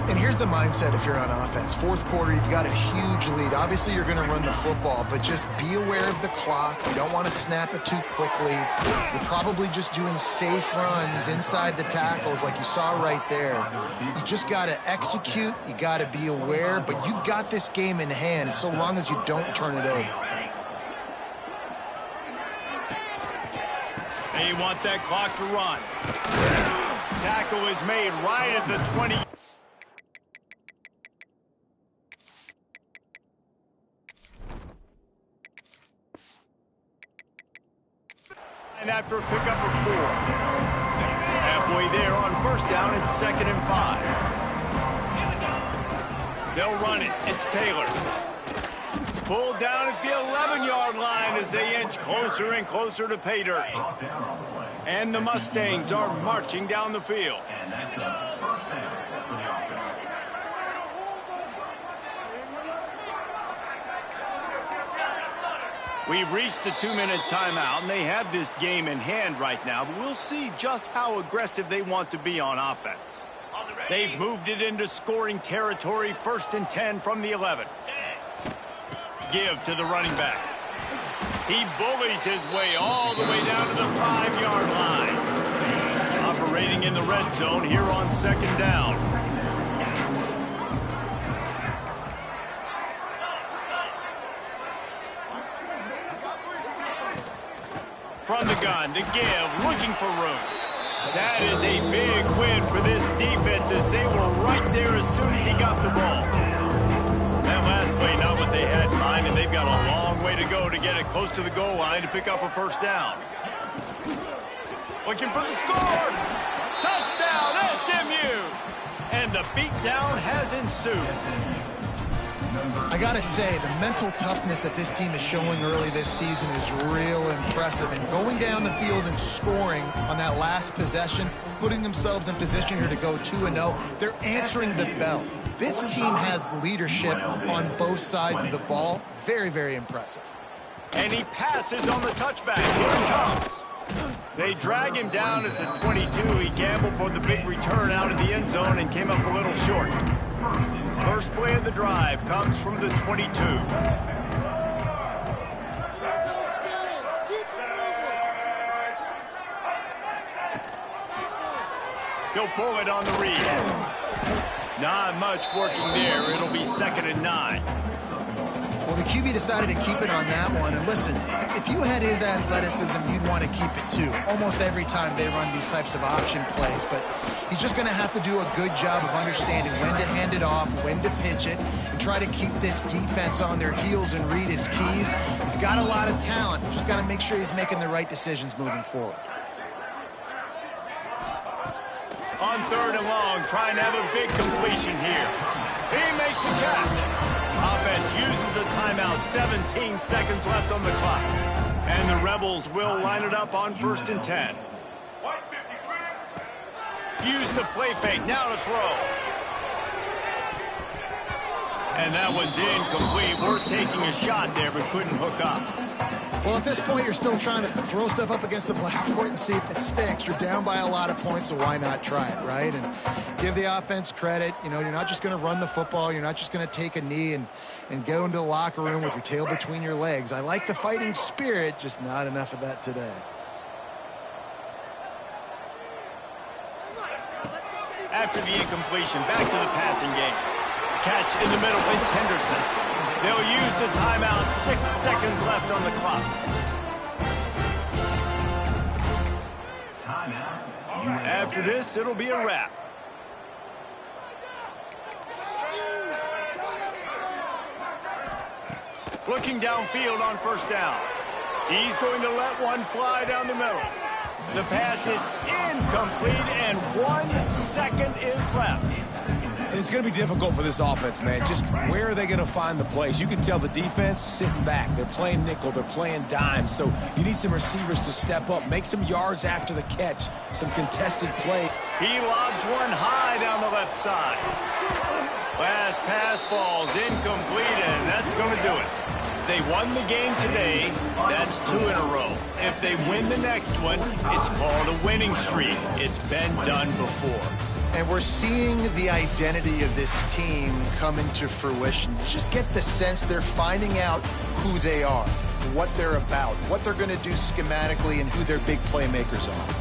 And here's the mindset if you're on offense. Fourth quarter, you've got a huge lead. Obviously, you're going to run the football, but just be aware of the clock. You don't want to snap it too quickly. You're probably just doing safe runs inside the tackles like you saw right there. You just got to execute. You got to be aware, but you've got this game in hand so long as you don't turn it over. They want that clock to run. Tackle is made right at the 20. And after a pickup of 4. Halfway there on first down, it's 2nd and 5. They'll run it. It's Taylor. Pulled down at the 11-yard line as they inch closer and closer to pay dirt. And the Mustangs are marching down the field. And that's a first down for the offense. We've reached the 2-minute timeout, and they have this game in hand right now, but we'll see just how aggressive they want to be on offense. They've moved it into scoring territory, 1st and 10 from the 11. Give to the running back. He bullies his way all the way down to the 5-yard line. Operating in the red zone here on 2nd down. From the gun to Give, looking for room. That is a big win for this defense as they were right there as soon as he got the ball. That last play, not what they had in mind, and they've got a long way to go to get it close to the goal line to pick up a first down. Looking for the score! Touchdown, SMU! And the beatdown has ensued. I got to say, the mental toughness that this team is showing early this season is real impressive. And going down the field and scoring on that last possession, putting themselves in position here to go 2-0, they're answering the bell. This team has leadership on both sides of the ball. Very, very impressive. And he passes on the touchback. Here he comes. They drag him down at the 22. He gambled for the big return out of the end zone and came up a little short. First play of the drive comes from the 22. He'll pull it on the read. Not much working there. It'll be 2nd and 9. Well, the QB decided to keep it on that one. And listen, if you had his athleticism, you'd want to keep it too. Almost every time they run these types of option plays. But he's just going to have to do a good job of understanding when to hand it off, when to pitch it, and try to keep this defense on their heels and read his keys. He's got a lot of talent. Just got to make sure he's making the right decisions moving forward. On 3rd and long, trying to have a big completion here. He makes a catch. Offense uses a timeout, 17 seconds left on the clock. And the Rebels will line it up on 1st and 10. Use the play fake, now to throw. And that one's incomplete. We're taking a shot there, but couldn't hook up. Well, at this point, you're still trying to throw stuff up against the blackboard and see if it sticks. You're down by a lot of points, so why not try it, right? And give the offense credit. You know, you're not just going to run the football. You're not just going to take a knee and go into the locker room with your tail between your legs. I like the fighting spirit, just not enough of that today. After the incompletion, back to the passing game. Catch in the middle, it's Henderson. They'll use the timeout, 6 seconds left on the clock. Timeout. After this, it'll be a wrap. Looking downfield on first down. He's going to let one fly down the middle. The pass is incomplete, and 1 second is left. And it's going to be difficult for this offense, man. Just where are they going to find the plays? You can tell the defense sitting back. They're playing nickel. They're playing dime. So you need some receivers to step up, make some yards after the catch, some contested play. He lobs one high down the left side. Last pass falls incomplete, and that's going to do it. They won the game today. That's 2 in a row. If they win the next one, it's called a winning streak. It's been done before. And we're seeing the identity of this team come into fruition. You just get the sense they're finding out who they are, what they're about, what they're going to do schematically, and who their big playmakers are.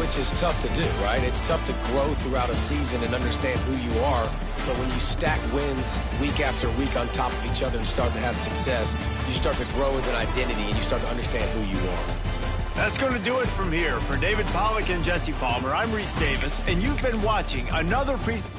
Which is tough to do, right? It's tough to grow throughout a season and understand who you are. But when you stack wins week after week on top of each other and start to have success, you start to grow as an identity and you start to understand who you are. That's going to do it from here. For David Pollack and Jesse Palmer, I'm Reese Davis, and you've been watching another presentation.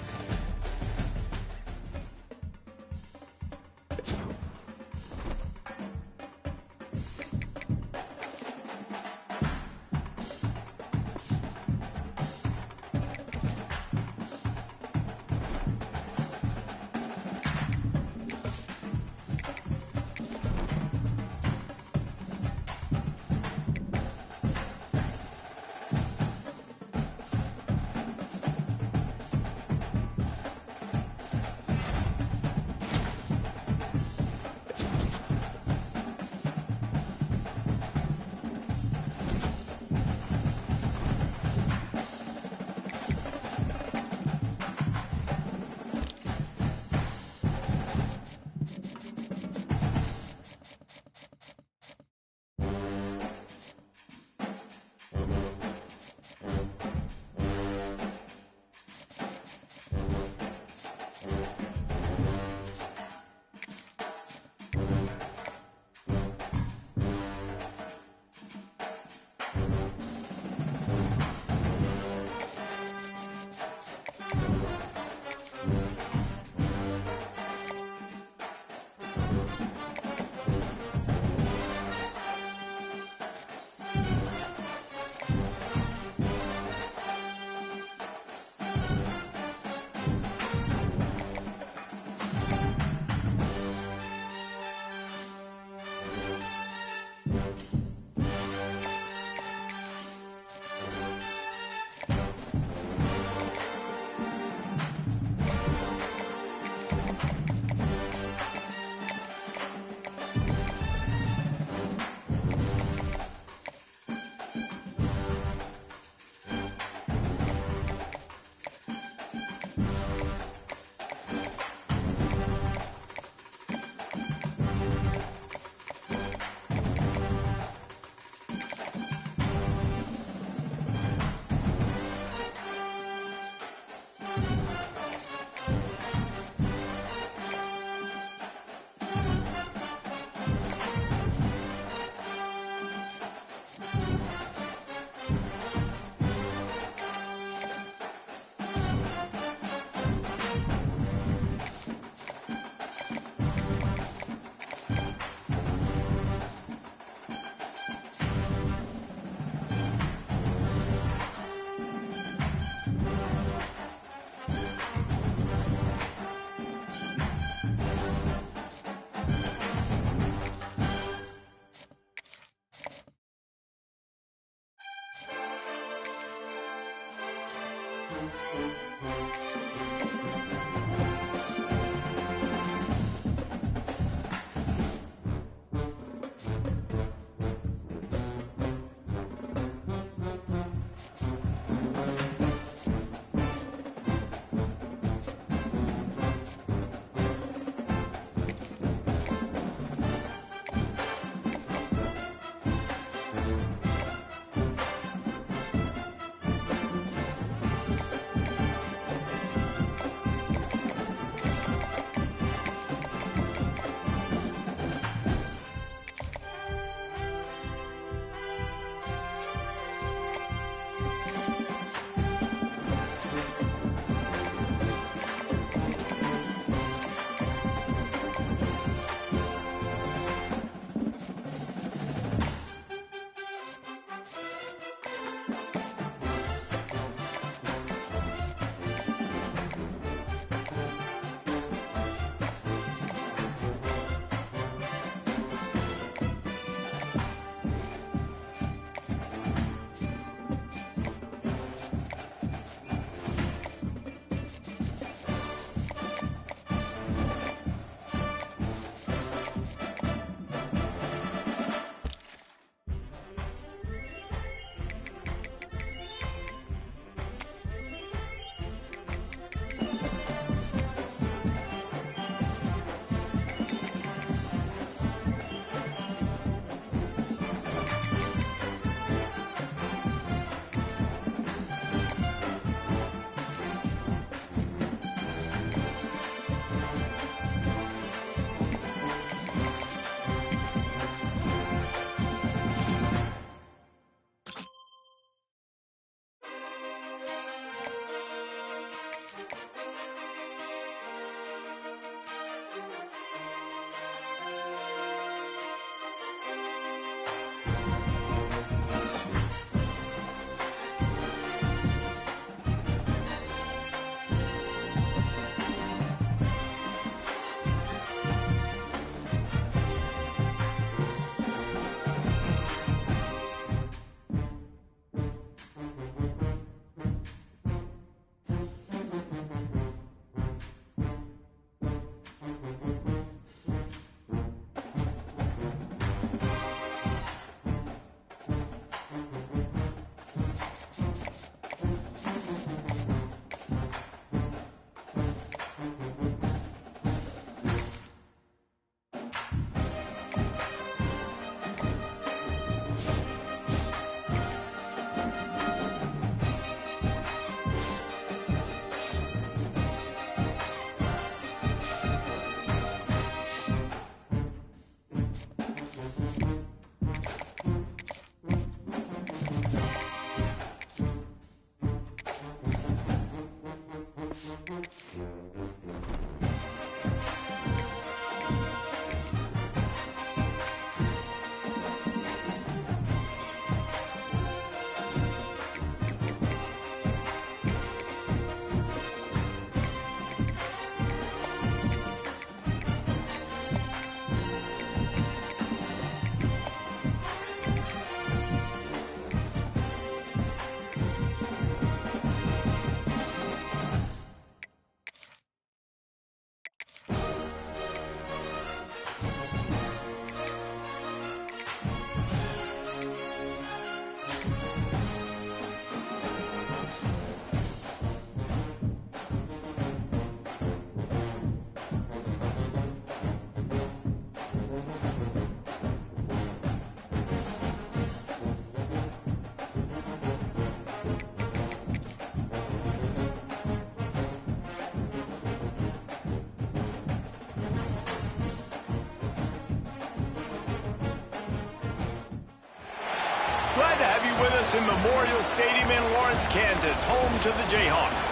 Glad to have you with us in Memorial Stadium in Lawrence, Kansas, home to the Jayhawks.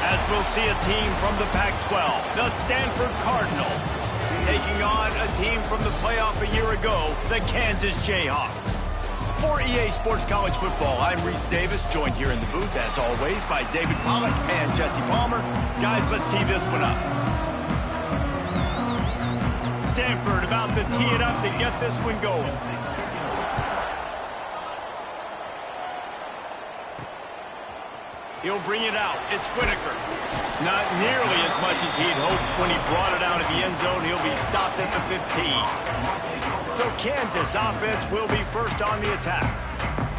As we'll see a team from the Pac-12, the Stanford Cardinals, taking on a team from the playoff a year ago, the Kansas Jayhawks. For EA Sports College Football, I'm Reese Davis, joined here in the booth, as always, by David Pollack and Jesse Palmer. Guys, let's tee this one up. Stanford about to tee it up to get this one going. He'll bring it out. It's Whitaker. Not nearly as much as he'd hoped when he brought it out of the end zone. He'll be stopped at the 15. So Kansas offense will be first on the attack.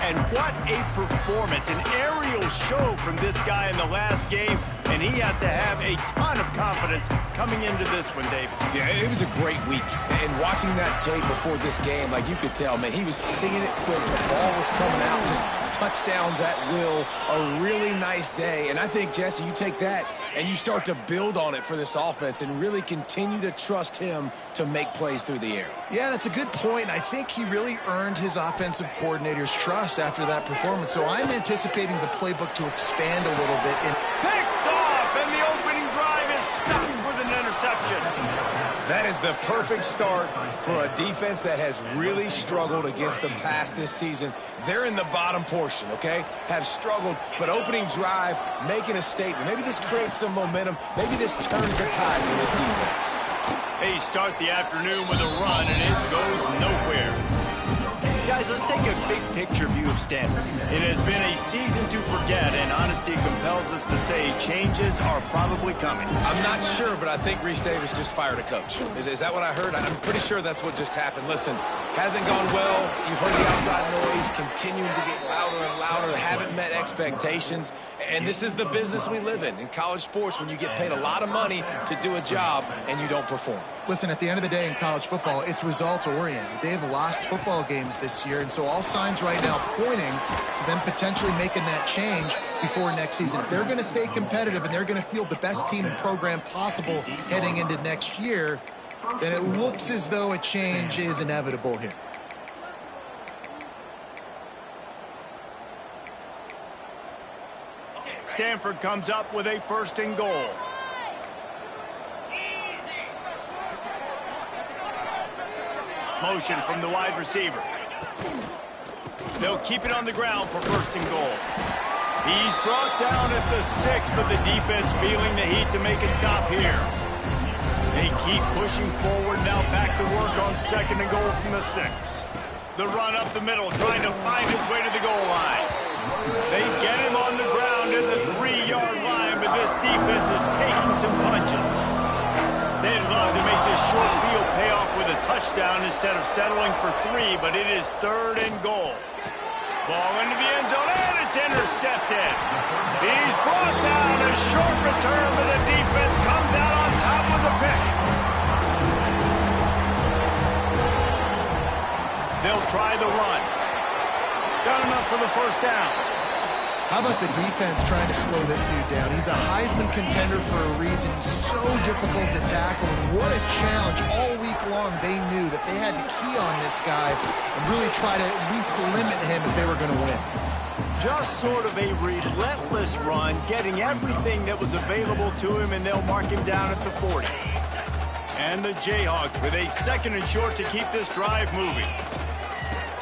And what a performance. An aerial show from this guy in the last game. And he has to have a ton of confidence coming into this one, David. Yeah, it was a great week. And watching that tape before this game, like you could tell, man, he was singing it quick. The ball was coming out, just touchdowns at will. A really nice day. And I think, Jesse, you take that and you start to build on it for this offense and really continue to trust him to make plays through the air. Yeah, that's a good point. I think he really earned his offensive coordinator's trust after that performance. So I'm anticipating the playbook to expand a little bit. Picked off, and the opening drive is stopped with an interception. That is the perfect start for a defense that has really struggled against the pass this season. They're in the bottom portion, okay? Have struggled, but opening drive, making a statement. Maybe this creates some momentum. Maybe this turns the tide for this defense. They start the afternoon with a run, and it goes nowhere. Guys, let's take a big picture view of Stanford. It has been a season to forget, and honesty compels us to say changes are probably coming. I'm not sure, but I think Reese Davis just fired a coach. Is that what I heard? I'm pretty sure that's what just happened. Listen, hasn't gone well. You've heard the outside noise continuing to get louder and louder. Haven't met expectations. And this is the business we live in college sports, when you get paid a lot of money to do a job and you don't perform. Listen, at the end of the day in college football, it's results-oriented. They have lost football games this year, and so all signs right now pointing to them potentially making that change before next season. If they're going to stay competitive and they're going to field the best team and program possible heading into next year, then it looks as though a change is inevitable here. Stanford comes up with a 1st and goal. Motion from the wide receiver. They'll keep it on the ground for 1st and goal. He's brought down at the 6, but the defense feeling the heat to make a stop here. They keep pushing forward, now back to work on 2nd and goal from the 6. The run up the middle, trying to find his way to the goal line. They get him on the ground at the 3-yard line, but this defense is taking some punches. They'd love to make this short field pay off with a touchdown instead of settling for 3, but it is 3rd and goal. Ball into the end zone, and it's intercepted. He's brought down, a short return, but the defense comes out on top with a pick. They'll try the run. Got enough for the 1st down. How about the defense trying to slow this dude down? He's a Heisman contender for a reason. He's so difficult to tackle. And what a challenge. All week long, they knew that they had to key on this guy and really try to at least limit him if they were going to win. Just sort of a relentless run, getting everything that was available to him, and they'll mark him down at the 40. And the Jayhawks with a 2nd and short to keep this drive moving.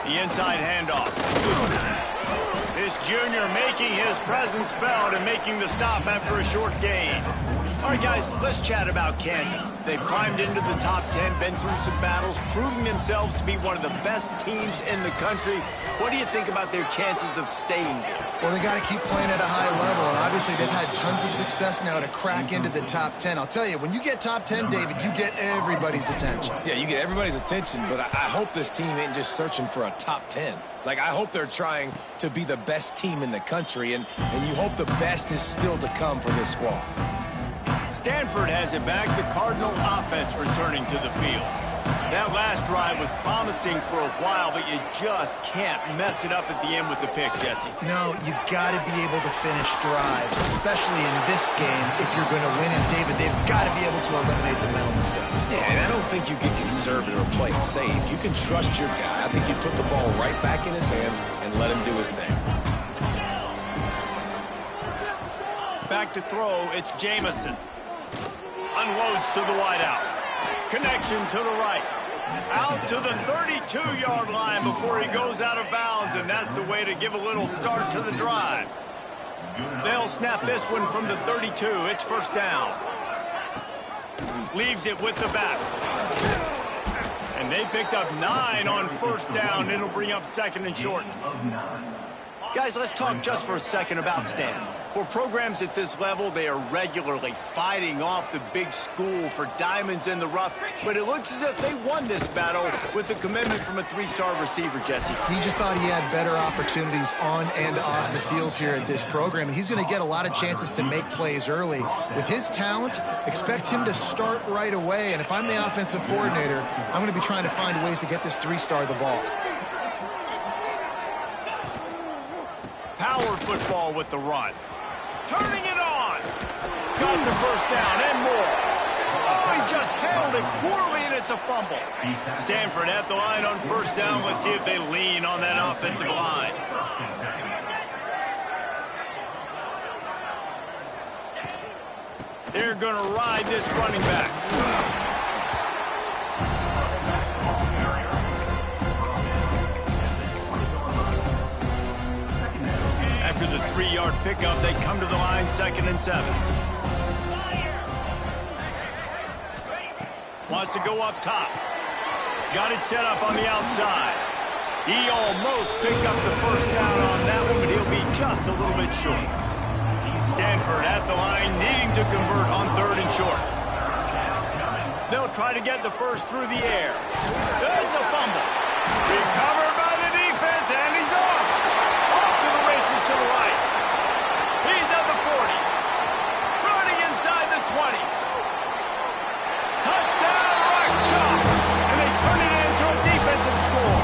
The inside handoff. This junior making his presence felt and making the stop after a short gain. All right, guys, let's chat about Kansas. They've climbed into the top 10, been through some battles, proving themselves to be one of the best teams in the country. What do you think about their chances of staying there? Well, they got to keep playing at a high level, and obviously they've had tons of success now to crack into the top 10. I'll tell you, when you get top 10, David, you get everybody's attention. Yeah, you get everybody's attention, but I hope this team ain't just searching for a top 10. Like, I hope they're trying to be the best team in the country, and you hope the best is still to come for this squad. Stanford has it back, the Cardinal offense returning to the field. That last drive was promising for a while, but you just can't mess it up at the end with the pick, Jesse. No, you got to be able to finish drives, especially in this game if you're going to win. And, David, they've got to be able to eliminate the mental mistakes. Yeah, and I don't think you get conservative or play it safe. You can trust your guy. I think you put the ball right back in his hands and let him do his thing. Back to throw, it's Jamison. Unloads to the wideout. Connection to the right. Out to the 32-yard line before he goes out of bounds, and that's the way to give a little start to the drive. They'll snap this one from the 32. It's first down. Leaves it with the back. And they picked up 9 on first down. It'll bring up second and short. Guys, let's talk just for a second about Stanford. For programs at this level, they are regularly fighting off the big school for diamonds in the rough, but it looks as if they won this battle with the commitment from a 3-star receiver, Jesse. He just thought he had better opportunities on and off the field here at this program, and he's going to get a lot of chances to make plays early. With his talent, expect him to start right away, and if I'm the offensive coordinator, I'm going to be trying to find ways to get this 3-star the ball. Power football with the run. Turning it on. Got the first down and more. Oh, he just handled it poorly, and it's a fumble. Stanford at the line on first down. Let's see if they lean on that offensive line. They're going to ride this running back. After the 3-yard pickup, they come to the line, 2nd and 7. Wants to go up top. Got it set up on the outside. He almost picked up the first down on that one, but he'll be just a little bit short. Stanford at the line, needing to convert on 3rd and short. They'll try to get the first through the air. It's a fumble. Recovered by the defense, and he's off. Races to the right. He's at the 40. Running inside the 20. Touchdown, Rock Chalk. And they turn it into a defensive score.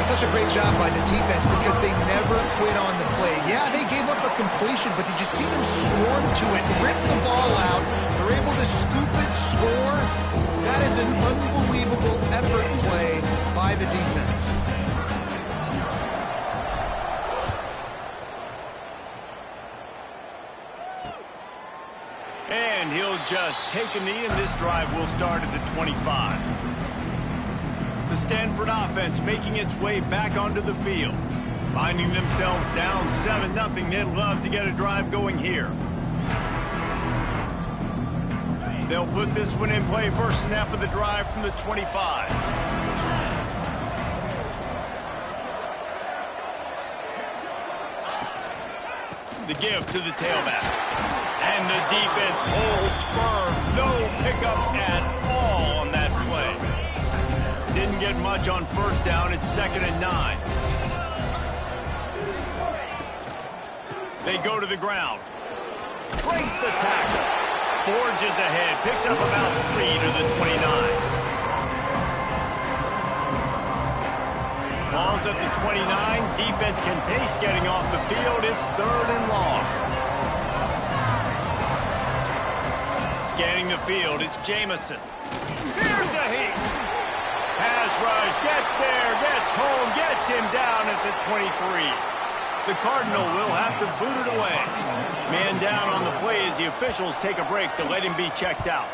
That's such a great job by the defense because they never quit on the play. Yeah, they gave up a completion, but did you see them swarm to it, rip the ball out? They're able to scoop it, score. That is an unbelievable effort play by the defense. And he'll just take a knee, and this drive will start at the 25. The Stanford offense making its way back onto the field. Finding themselves down 7-0. They'd love to get a drive going here. They'll put this one in play. First snap of the drive from the 25. The give to the tailback. And the defense holds firm. No pickup at all on that play. Didn't get much on first down. It's 2nd and 9. They go to the ground. Breaks the tackle. Forges ahead. Picks up about 3 to the 29. Ball's at the 29. Defense can taste getting off the field. It's 3rd and long. Scanning the field, it's Jamison. Here's a heat. Pass rush, gets there, gets home, gets him down at the 23. The Cardinal will have to boot it away. Man down on the play as the officials take a break to let him be checked out.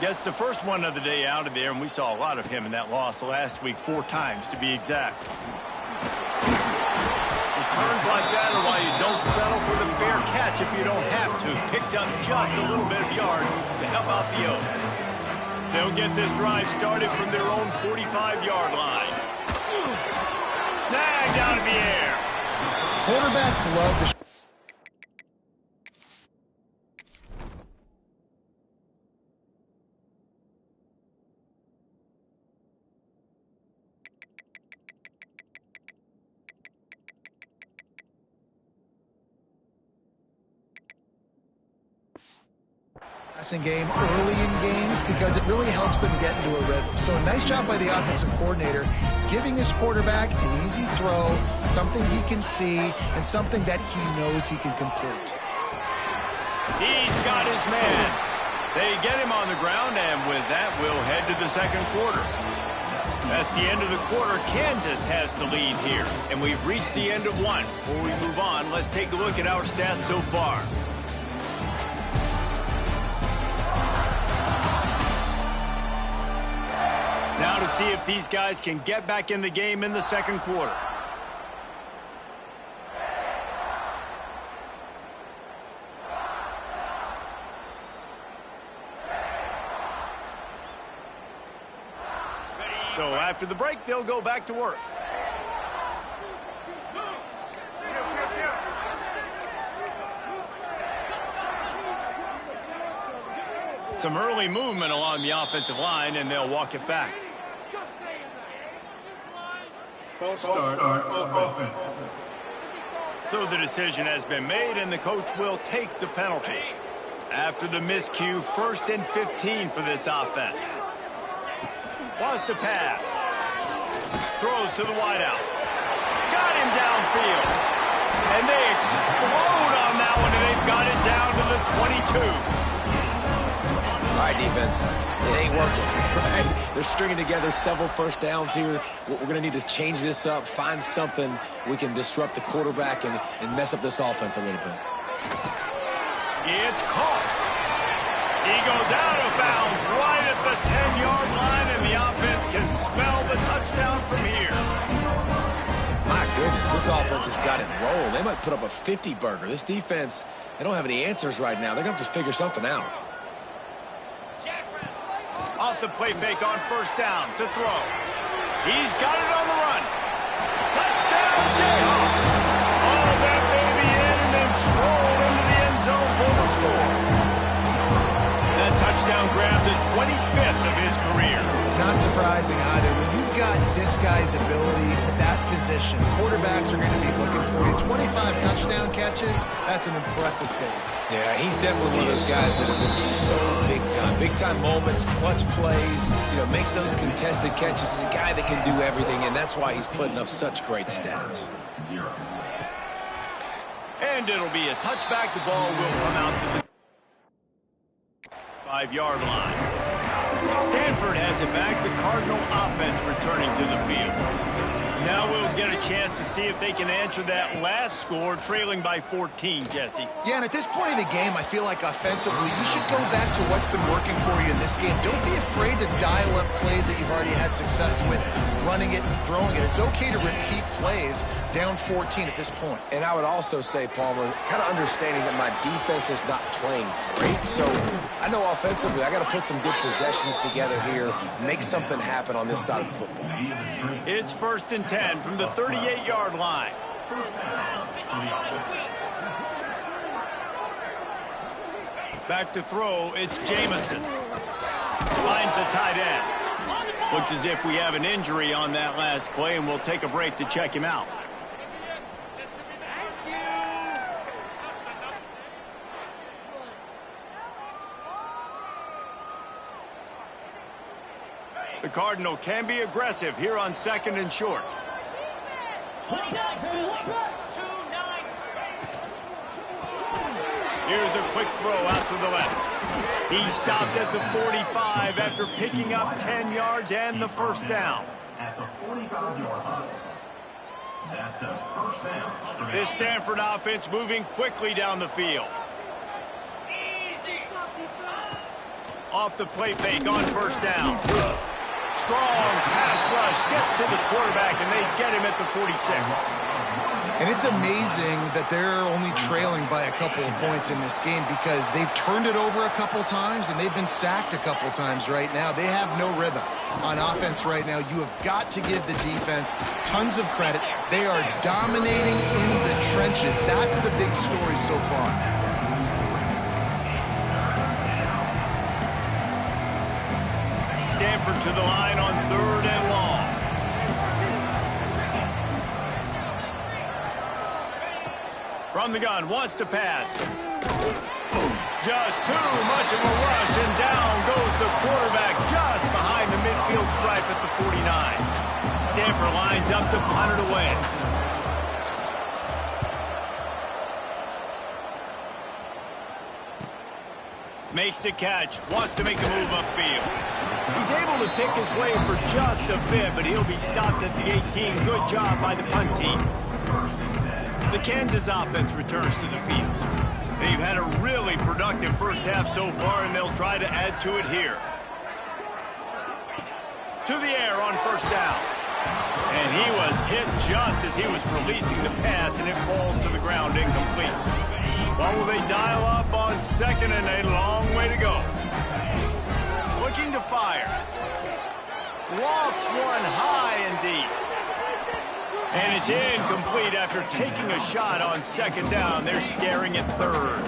Yes, the first one of the day out of there, and we saw a lot of him in that loss last week, 4 times to be exact. Returns like that are why you don't settle for the fair catch if you don't have to. Picks up just a little bit of yards to help out the Oak. They'll get this drive started from their own 45-yard line. Snagged out of the air. Quarterbacks love the passing game early in games because it really helps them get into a rhythm. So a nice job by the offensive coordinator giving his quarterback an easy throw, something he can see, and something that he knows he can complete. He's got his man. They get him on the ground, and with that, we'll head to the second quarter. That's the end of the quarter. Kansas has the lead here, and we've reached the end of one. Before we move on, let's take a look at our stats so far. Now to see if these guys can get back in the game in the second quarter. So after the break, they'll go back to work. Some early movement along the offensive line, and they'll walk it back. False start, offense. So the decision has been made, and the coach will take the penalty. After the miscue, 1st and 15 for this offense. Wants to pass. Throws to the wideout. Got him downfield. And they explode on that one, and they've got it down to the 22. All right, defense, it ain't working, right? They're stringing together several first downs here. We're going to need to change this up, find something we can disrupt the quarterback and mess up this offense a little bit. It's caught. He goes out of bounds right at the 10-yard line, and the offense can smell the touchdown from here. My goodness, this offense has got it rolling. They might put up a 50-burger. This defense, they don't have any answers right now. They're going to have to figure something out. Off the play fake on 1st down to throw. He's got it on the run. Touchdown, Jayhawks. All that baby in and then stroll into the end zone for the score. That touchdown grabs the 25th of his career. Not surprising either. When you've got this guy's ability at that position, quarterbacks are going to be looking for you. 25 touchdown catches, that's an impressive feat. Yeah, he's definitely one of those guys that have been so big time. Big time moments, clutch plays, makes those contested catches. He's a guy that can do everything, and that's why he's putting up such great stats. And it'll be a touchback. The ball will come out to the 5-yard line. Stanford has it back. The Cardinal offense returning to the field. Now we'll get a chance to see if they can answer that last score, trailing by 14, Jesse. Yeah, and at this point of the game, I feel like offensively, you should go back to what's been working for you in this game. Don't be afraid to dial up plays that you've already had success with, running it and throwing it. It's okay to repeat plays down 14 at this point. And I would also say, Palmer, kind of understanding that my defense is not playing great. So I know offensively, I got to put some good possessions together here, make something happen on this side of the football. It's 1st and 10 from the 38-yard line. Back to throw, it's Jamison. Finds the tight end. Looks as if we have an injury on that last play, and we'll take a break to check him out. The Cardinal can be aggressive here on 2nd and short. Here's a quick throw out to the left. He stopped at the 45 after picking up 10 yards and the 1st down. At the 45-yard line. That's a 1st down. This Stanford offense moving quickly down the field. Off the play fake on 1st down. Strong pass rush gets to the quarterback, and they get him at the 46. And it's amazing that they're only trailing by a couple of points in this game because they've turned it over a couple times and they've been sacked a couple times right now. They have no rhythm on offense right now. You have got to give the defense tons of credit. They are dominating in the trenches. That's the big story so far. Stanford to the line on 3rd and long. From the gun, wants to pass. Just too much of a rush, and down goes the quarterback just behind the midfield stripe at the 49. Stanford lines up to punt it away. Makes the catch. Wants to make a move upfield. He's able to pick his way for just a bit, but he'll be stopped at the 18. Good job by the punt team. The Kansas offense returns to the field. They've had a really productive first half so far, and they'll try to add to it here. To the air on first down. And he was hit just as he was releasing the pass, and it falls to the ground incomplete. What will they dial up on second, and a long way to go. Looking to fire. Lofts one high and deep. And it's incomplete after taking a shot on second down. They're scaring at third.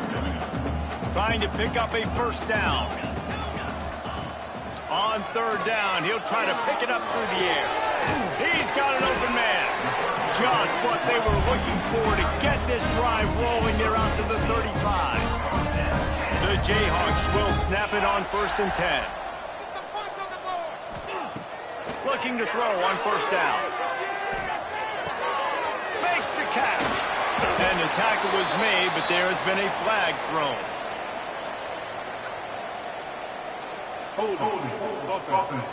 Trying to pick up a first down. On third down, he'll try to pick it up through the air. He's got an open man. Just what they were looking for to get this drive rolling. They're out to the 35. The Jayhawks will snap it on 1st and 10. Looking to throw on first down. Makes the catch. And the tackle was made, but there has been a flag thrown. Offense.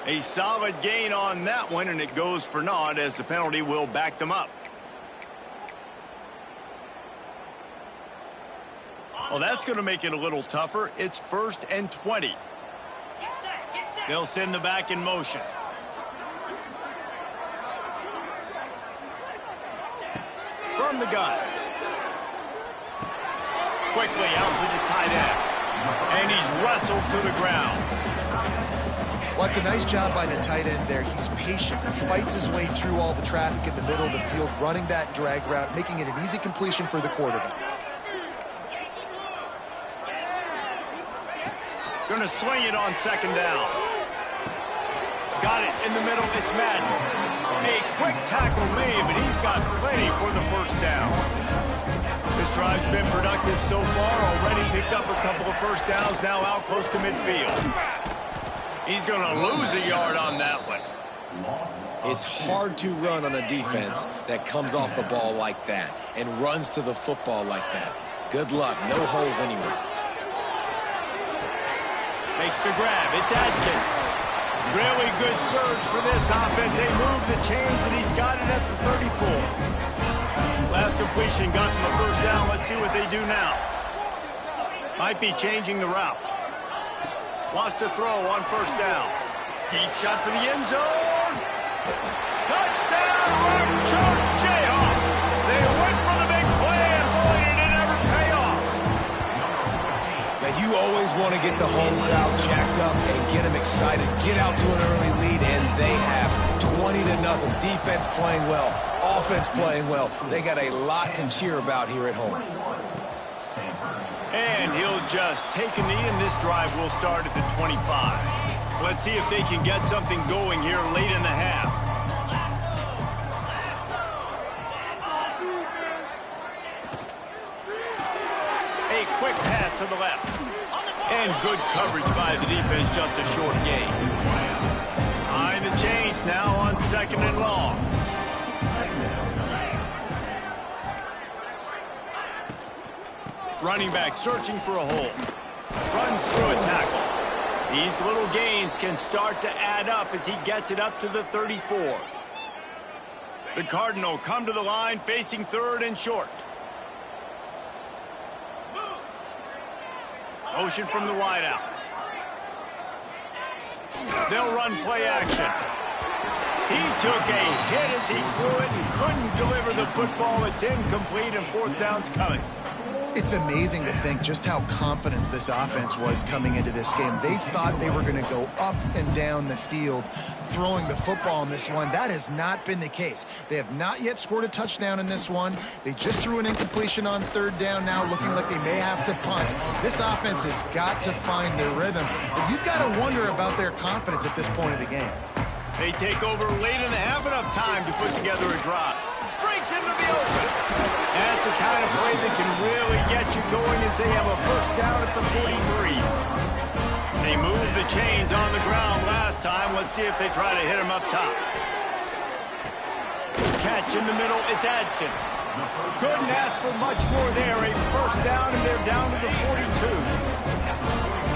A solid gain on that one, and it goes for naught as the penalty will back them up. Well, that's going to make it a little tougher. It's 1st and 20. They'll send the back in motion. From the gun. Quickly out to the tight end. And he's wrestled to the ground. Well, it's a nice job by the tight end there. He's patient. He fights his way through all the traffic in the middle of the field, running that drag route, making it an easy completion for the quarterback. Going to swing it on second down. Got it in the middle. It's Madden. A quick tackle made, but he's got plenty for the first down. This drive's been productive so far. Already picked up a couple of first downs, now out close to midfield. He's going to lose a yard on that one. It's hard to run on a defense that comes off the ball like that and runs to the football like that. Good luck. No holes anywhere. Makes the grab. It's Adkins. Really good surge for this offense. They move the chains, and he's got it at the 34. Last completion got them the first down. Let's see what they do now. Might be changing the route. Lost to throw on first down. Deep shot for the end zone. Touchdown, Rock Jayhawk. They went for the big play, and boy, did it ever pay off. Now, you always want to get the home crowd jacked up and get them excited. Get out to an early lead, and they have 20-0. Defense playing well. Offense playing well. They got a lot to cheer about here at home. And he'll just take a knee, and this drive will start at the 25. Let's see if they can get something going here late in the half. A quick pass to the left. And good coverage by the defense, just a short gain. Behind the chains now on 2nd and long. Running back searching for a hole. Runs through a tackle. These little gains can start to add up as he gets it up to the 34. The Cardinal come to the line facing 3rd and short. Motion from the wideout. They'll run play action. He took a hit as he threw it and couldn't deliver the football. It's incomplete, and 4th down's coming. It's amazing to think just how confident this offense was coming into this game. They thought they were going to go up and down the field throwing the football in this one. That has not been the case. They have not yet scored a touchdown in this one. They just threw an incompletion on 3rd down now, looking like they may have to punt. This offense has got to find their rhythm. But you've got to wonder about their confidence at this point of the game. They take over late in the half, enough time to put together a drive. Breaks into the open. That's the kind of play that can really get you going as they have a first down at the 43. They moved the chains on the ground last time. Let's see if they try to hit him up top. Catch in the middle. It's Adkins. Couldn't ask for much more there. A first down, and they're down to the 42.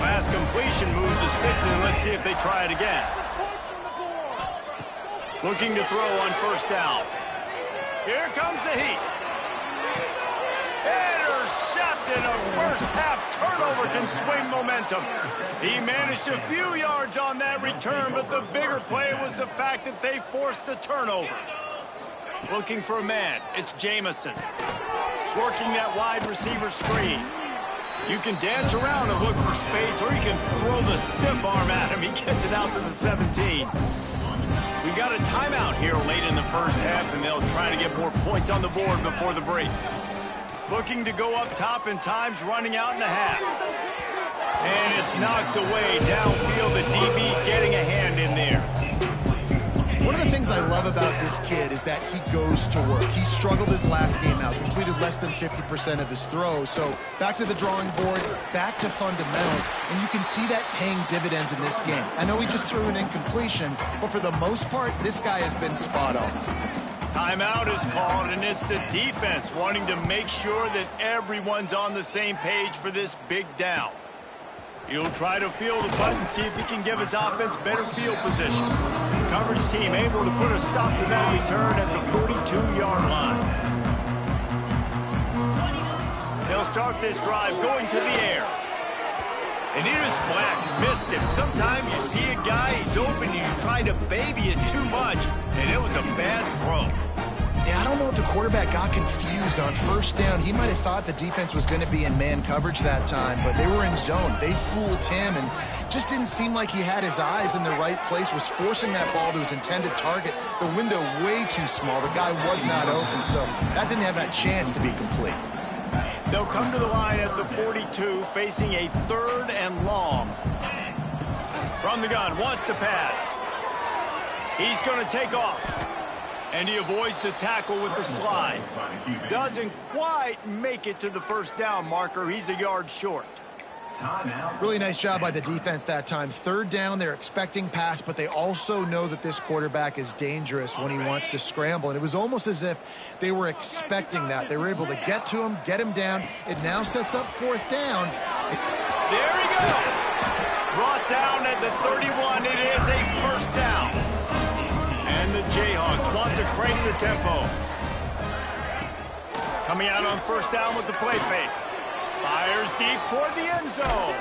Last completion moved the sticks, and let's see if they try it again. Looking to throw on first down. Here comes the heat. Intercepted. A first half turnover can swing momentum. He managed a few yards on that return, but the bigger play was the fact that they forced the turnover. Looking for a man. It's Jamison. Working that wide receiver screen. You can dance around and look for space, or you can throw the stiff arm at him. He gets it out to the 17. We've got a timeout here late in the first half, and they'll try to get more points on the board before the break. Looking to go up top, and time's running out in the half. And it's knocked away downfield. The DB getting a hand in there. One of the things I love about this kid is that he goes to work. He struggled his last game out, completed less than 50% of his throws. So back to the drawing board, back to fundamentals, and you can see that paying dividends in this game. I know he just threw an incompletion, but for the most part, this guy has been spot on. Timeout is called, and it's the defense wanting to make sure that everyone's on the same page for this big down. He'll try to feel the button, see if he can give his offense better field position. Coverage team able to put a stop to that return at the 42-yard line. They'll start this drive going to the air. And it is flat, missed him. Sometimes you see a guy, he's open, and you try to baby it too much, and it was a bad throw. Yeah, I don't know if the quarterback got confused on first down. He might have thought the defense was going to be in man coverage that time, but they were in zone. They fooled him, and just didn't seem like he had his eyes in the right place, was forcing that ball to his intended target. The window way too small. The guy was not open, so that didn't have that chance to be complete. They'll come to the line at the 42, facing a 3rd and long. From the gun, wants to pass. He's going to take off. And he avoids the tackle with the slide. Doesn't quite make it to the first down marker. He's a yard short. Really nice job by the defense that time. 3rd down, they're expecting pass, but they also know that this quarterback is dangerous when he wants to scramble. And it was almost as if they were expecting that. They were able to get to him, get him down. It now sets up 4th down. There he goes. Brought down at the 31. It is a first down. And the Jayhawks want to crank the tempo. Coming out on first down with the play fake. Fires deep toward the end zone.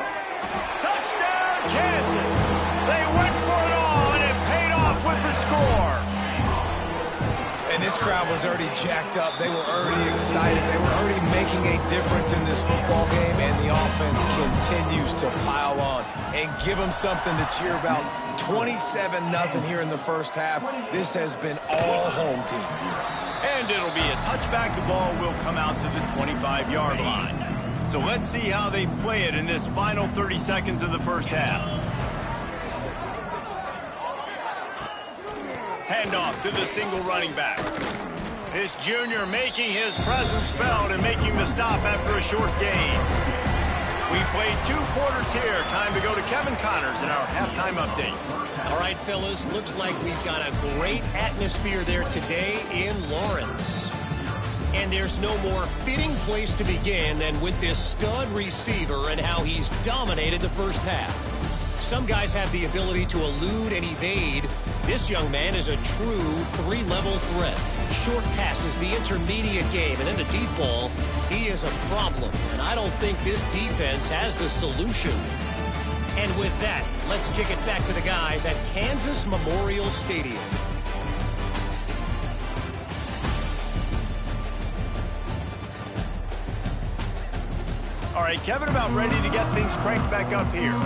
Touchdown, Kansas. They went for it all, and it paid off with the score. And this crowd was already jacked up. They were already excited. They were already making a difference in this football game, and the offense continues to pile on and give them something to cheer about. 27-0 here in the first half. This has been all home team. And it'll be a touchback. The ball will come out to the 25-yard line. So let's see how they play it in this final 30 seconds of the first half. Handoff to the single running back. This junior making his presence felt and making the stop after a short gain. We played 2 quarters here. Time to go to Kevin Connors in our halftime update. All right, fellas, looks like we've got a great atmosphere there today in Lawrence. And there's no more fitting place to begin than with this stud receiver and how he's dominated the first half. Some guys have the ability to elude and evade. This young man is a true 3-level threat. Short passes, the intermediate game, and then the deep ball. He is a problem, and I don't think this defense has the solution. And with that, let's kick it back to the guys at Kansas Memorial Stadium. All right, Kevin, about ready to get things cranked back up here.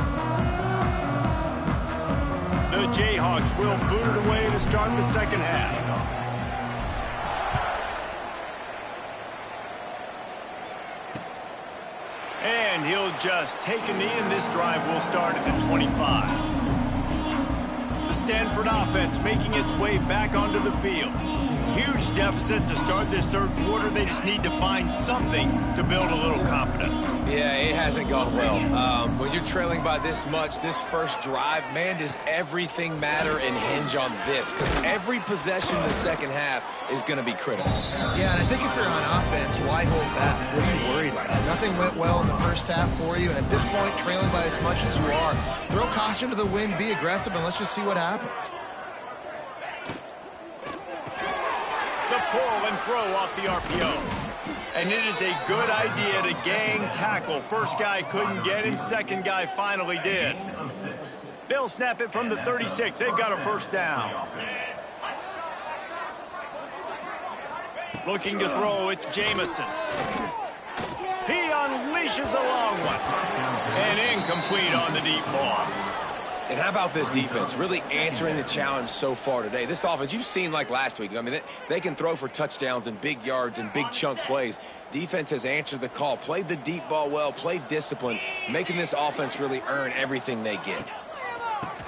The Jayhawks will boot it away to start the second half. And he'll just take a knee, and this drive will start at the 25. The Stanford offense making its way back onto the field. Huge deficit to start this third quarter. They just need to find something to build a little confidence. Yeah, it hasn't gone well. When you're trailing by this much, this first drive, man, does everything matter and hinge on this? Because every possession in the second half is going to be critical. Yeah, and I think if you're on offense, why hold back? What are you worried about? Nothing went well in the first half for you, and at this point, trailing by as much as you are, throw caution to the wind, be aggressive, and let's just see what happens. The pull and throw off the RPO. And it is a good idea to gang tackle. First guy couldn't get him. Second guy finally did. They'll snap it from the 36. They've got a first down. Looking to throw, it's Jamison. He unleashes a long one. And incomplete on the deep ball. And how about this defense really answering the challenge so far today? This offense, you've seen like last week. I mean, they can throw for touchdowns and big yards and big chunk plays. Defense has answered the call, played the deep ball well, played discipline, making this offense really earn everything they get.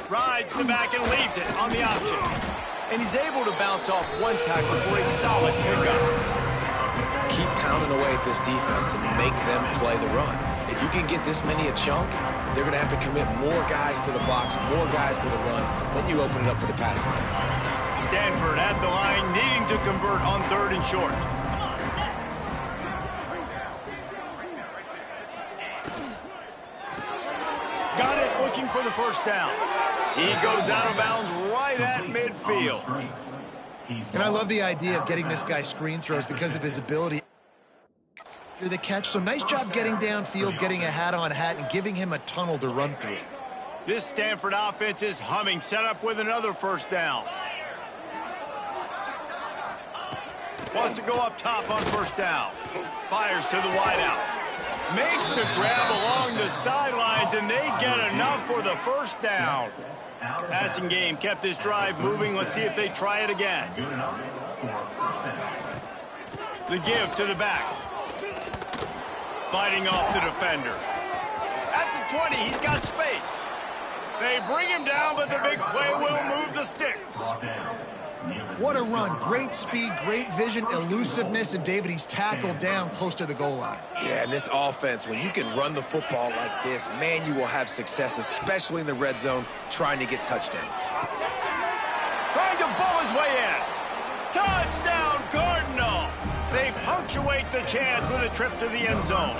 Rides the back and leaves it on the option. And he's able to bounce off one tackle for a solid pickup. Keep pounding away at this defense and make them play the run. If you can get this many a chunk, they're going to have to commit more guys to the box, more guys to the run. Then you open it up for the passing game. Stanford at the line, needing to convert on third and short. Got it, looking for the first down. He goes out of bounds right at midfield. And I love the idea of getting this guy screen throws because of his ability to the catch. So nice job getting downfield, getting a hat-on-hat, and giving him a tunnel to run through. This Stanford offense is humming, set up with another first down. Wants to go up top on first down. Fires to the wideout. Makes the grab along the sidelines, and they get enough for the first down. Passing game kept this drive moving. Let's see if they try it again. The give to the back. Fighting off the defender. At the 20, he's got space. They bring him down, but the big play will move the sticks. What a run. Great speed, great vision, elusiveness, and David, he's tackled down close to the goal line. Yeah, and this offense, when you can run the football like this, man, you will have success, especially in the red zone, trying to get touchdowns. Trying to bull his way in. Touchdown, Cardinal. They punctuate the chance with a trip to the end zone.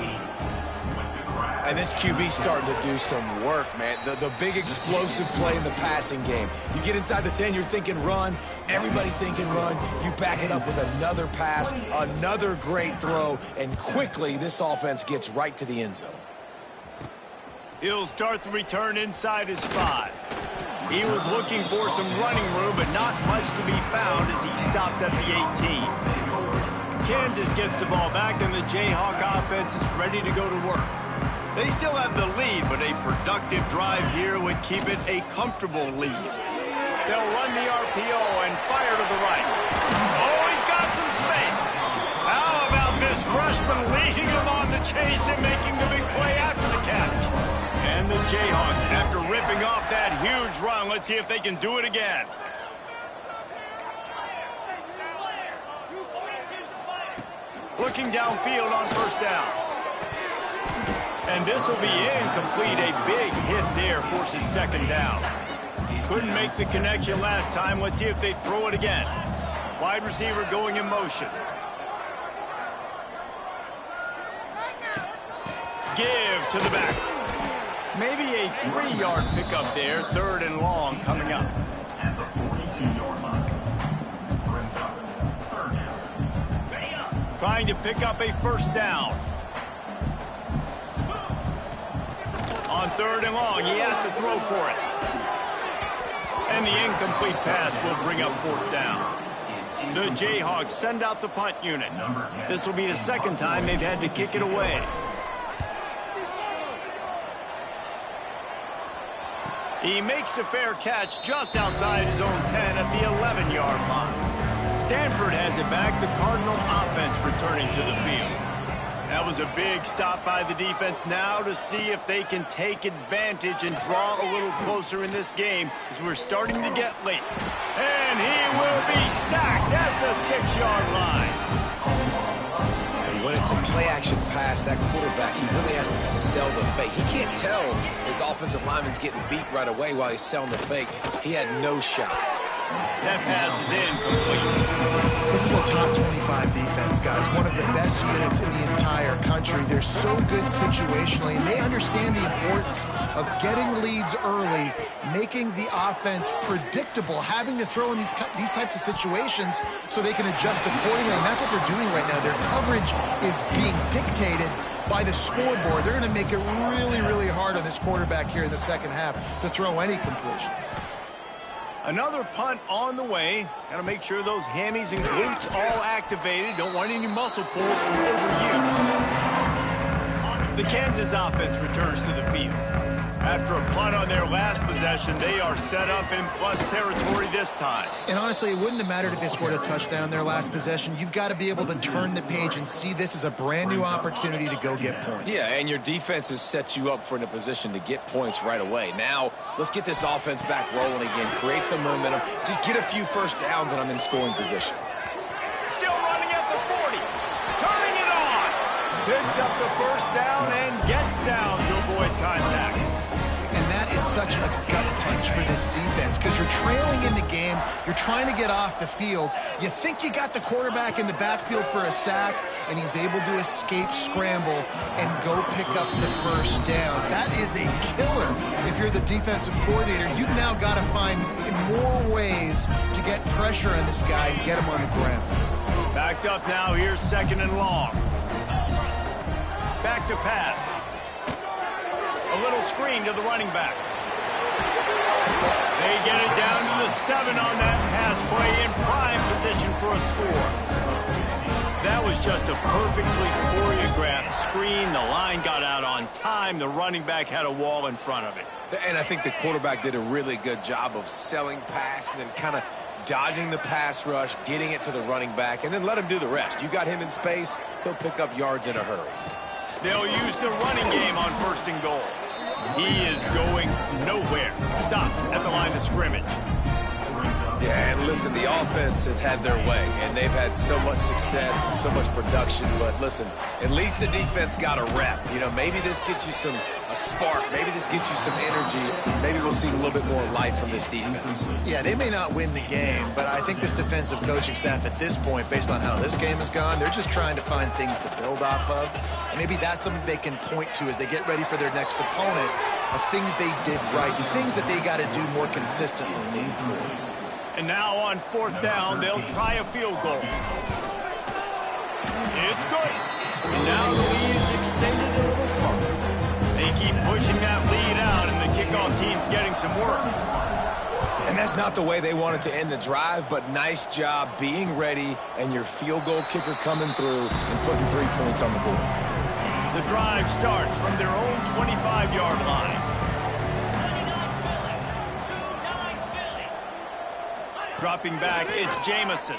And this QB's starting to do some work, man. The big explosive play in the passing game. You get inside the 10, you're thinking run. Everybody thinking run. You back it up with another pass, another great throw, and quickly this offense gets right to the end zone. He'll start the return inside his 5. He was looking for some running room, but not much to be found as he stopped at the 18. Kansas gets the ball back, and the Jayhawk offense is ready to go to work. They still have the lead, but a productive drive here would keep it a comfortable lead. They'll run the RPO and fire to the right. Oh, he's got some space. How about this freshman leading him on the chase and making the big play after the catch? And the Jayhawks, after ripping off that huge run, let's see if they can do it again. Looking downfield on first down. And this will be incomplete. A big hit there forces second down. Couldn't make the connection last time. Let's see if they throw it again. Wide receiver going in motion. Give to the back. Maybe a 3-yard pickup there. Third and long coming up. At the 42-yard line. Brings up third down. Trying to pick up a first down. On third and long, he has to throw for it. And the incomplete pass will bring up fourth down. The Jayhawks send out the punt unit. This will be the second time they've had to kick it away. He makes a fair catch just outside his own 10 at the 11-yard line. Stanford has it back. The Cardinal offense returning to the field. That was a big stop by the defense. Now to see if they can take advantage and draw a little closer in this game as we're starting to get late. And he will be sacked at the 6-yard line. When it's a play-action pass, that quarterback, he really has to sell the fake. He can't tell his offensive lineman's getting beat right away while he's selling the fake. He had no shot. That pass is incomplete. This is a top 25 defense, guys. One of the best units in the entire country. They're so good situationally, and they understand the importance of getting leads early, making the offense predictable, having to throw in these types of situations so they can adjust accordingly. And that's what they're doing right now. Their coverage is being dictated by the scoreboard. They're going to make it really, really hard on this quarterback here in the second half to throw any completions. Another punt on the way. Got to make sure those hammies and glutes all activated. Don't want any muscle pulls from overuse. The Kansas offense returns to the field. After a punt on their last possession, they are set up in plus territory this time. And honestly, it wouldn't have mattered if they scored a touchdown their last possession. You've got to be able to turn the page and see this as a brand new opportunity to go get points. Yeah, and your defense has set you up for in a position to get points right away. Now, let's get this offense back rolling again, create some momentum, just get a few first downs, and I'm in scoring position. Still running at the 40. Turning it on. Picks up the first down and gets down to avoid contact. And that is such a gut punch for this defense because you're trailing in the game. You're trying to get off the field. You think you got the quarterback in the backfield for a sack, and he's able to escape scramble and go pick up the first down. That is a killer if you're the defensive coordinator. You've now got to find more ways to get pressure on this guy and get him on the ground. Backed up now. Here's 2nd and long. Back to pass. A little screen to the running back. They get it down to the 7 on that pass play in prime position for a score. That was just a perfectly choreographed screen. The line got out on time. The running back had a wall in front of it. And I think the quarterback did a really good job of selling pass and then kind of dodging the pass rush, getting it to the running back, and then let him do the rest. You got him in space, he'll pick up yards in a hurry. They'll use the running game on 1st and goal. He is going nowhere. Stop at the line of scrimmage. Yeah, and listen, the offense has had their way, and they've had so much success and so much production. But listen, at least the defense got a rep. You know, maybe this gets you a spark. Maybe this gets you some energy. Maybe we'll see a little bit more life from this defense. Yeah, they may not win the game, but I think this defensive coaching staff at this point, based on how this game has gone, they're just trying to find things to build off of. And maybe that's something they can point to as they get ready for their next opponent of things they did right and things that they got to do more consistently moving forward. And now on 4th down, they'll try a field goal. It's good. And now the lead is extended a little further. They keep pushing that lead out, and the kickoff team's getting some work. And that's not the way they wanted to end the drive, but nice job being ready and your field goal kicker coming through and putting 3 points on the board. The drive starts from their own 25-yard line. Dropping back, it's Jamison.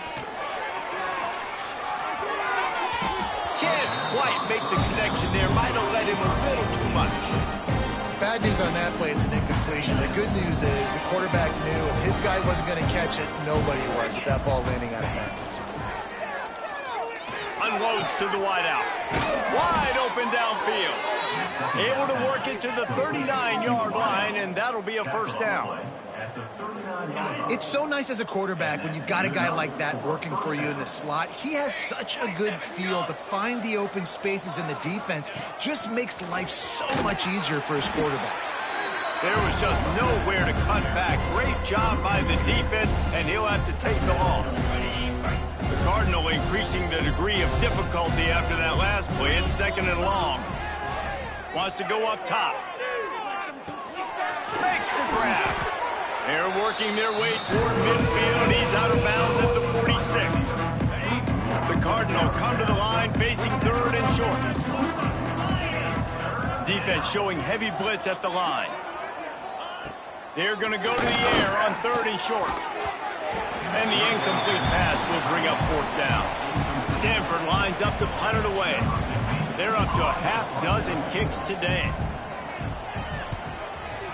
Can't quite make the connection there. Might have let him a little too much. Bad news on that play, it's an incompletion. The good news is the quarterback knew if his guy wasn't going to catch it, nobody was with that ball landing out of bounds. Unloads to the wideout. Wide open downfield. Able to work it to the 39-yard line, and that'll be a first down. It's so nice as a quarterback when you've got a guy like that working for you in the slot. He has such a good feel to find the open spaces in the defense. Just makes life so much easier for his quarterback. There was just nowhere to cut back. Great job by the defense, and he'll have to take the loss. The Cardinal increasing the degree of difficulty after that last play. It's 2nd and long. Wants to go up top. Makes the grab. They're working their way toward midfield. He's out of bounds at the 46. The Cardinal come to the line facing 3rd and short. Defense showing heavy blitz at the line. They're going to go to the air on 3rd and short. And the incomplete pass will bring up 4th down. Stanford lines up to punt it away. They're up to a half dozen kicks today.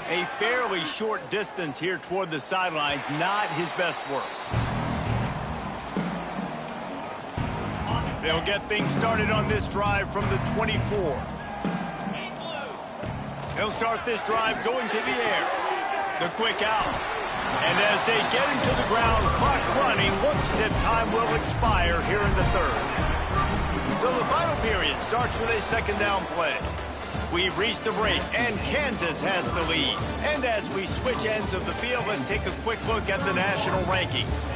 A fairly short distance here toward the sidelines, not his best work. They'll get things started on this drive from the 24. They'll start this drive going to the air. The quick out. And as they get him to the ground, clock running, looks as if time will expire here in the third. So the final period starts with a second down play. We've reached a break, and Kansas has the lead. And as we switch ends of the field, let's take a quick look at the national rankings.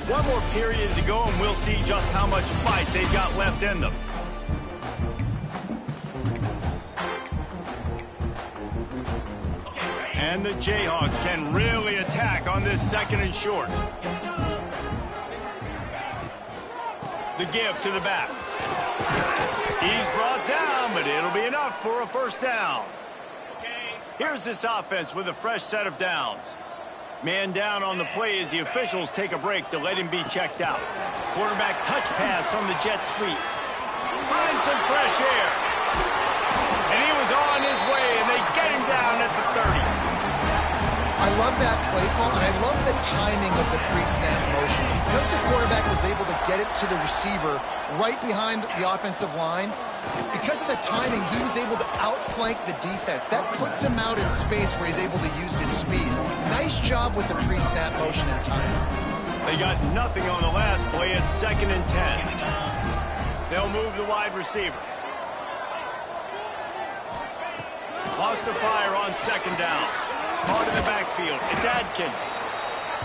One more period to go, and we'll see just how much fight they've got left in them. And the Jayhawks can really attack on this second and short. The give to the back. He's brought down, but it'll be enough for a first down. Here's this offense with a fresh set of downs. Man down on the play as the officials take a break to let him be checked out. Quarterback touch pass on the jet sweep. Finds some fresh air. And he was on his way, and they get him down at the 30. I love that play call, and I love the timing of the pre-snap motion. Because the quarterback was able to get it to the receiver right behind the offensive line, because of the timing, he was able to outflank the defense. That puts him out in space where he's able to use his speed. Nice job with the pre-snap motion and timing. They got nothing on the last play. It's 2nd and 10. They'll move the wide receiver. Lost the fire on second down. Caught in the backfield. It's Adkins.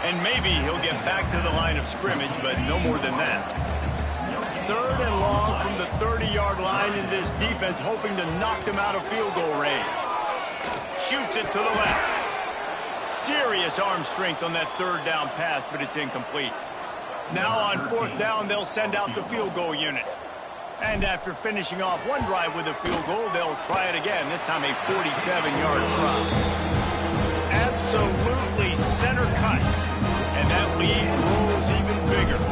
And maybe he'll get back to the line of scrimmage, but no more than that. 3rd and long from the 30-yard line, in this defense hoping to knock them out of field goal range. Shoots it to the left. Serious arm strength on that 3rd down pass, but it's incomplete. Now on 4th down, they'll send out the field goal unit. And after finishing off one drive with a field goal, they'll try it again, this time a 47-yard try. Absolutely center cut. And that lead grows even bigger.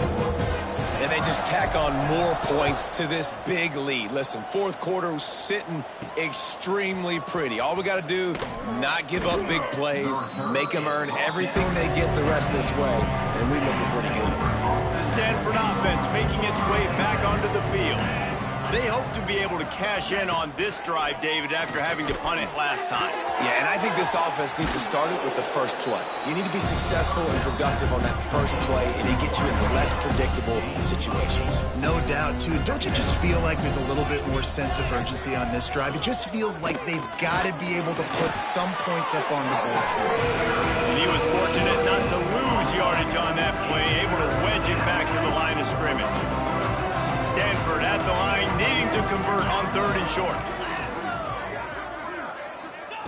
And they just tack on more points to this big lead. Listen, 4th quarter was sitting extremely pretty. All we got to do, not give up big plays, make them earn everything they get the rest of this way, and we're looking pretty good. The Stanford offense making its way back onto the field. They hope to be able to cash in on this drive, David, after having to punt it last time. Yeah, and I think this offense needs to start it with the first play. You need to be successful and productive on that first play, and it gets you in less predictable situations. No doubt, too. Don't you just feel like there's a little bit more sense of urgency on this drive? It just feels like they've got to be able to put some points up on the board. And he was fortunate not to lose yardage on that play, able to wedge it back to the line of scrimmage. Stanford at the line, needing to convert on 3rd and short.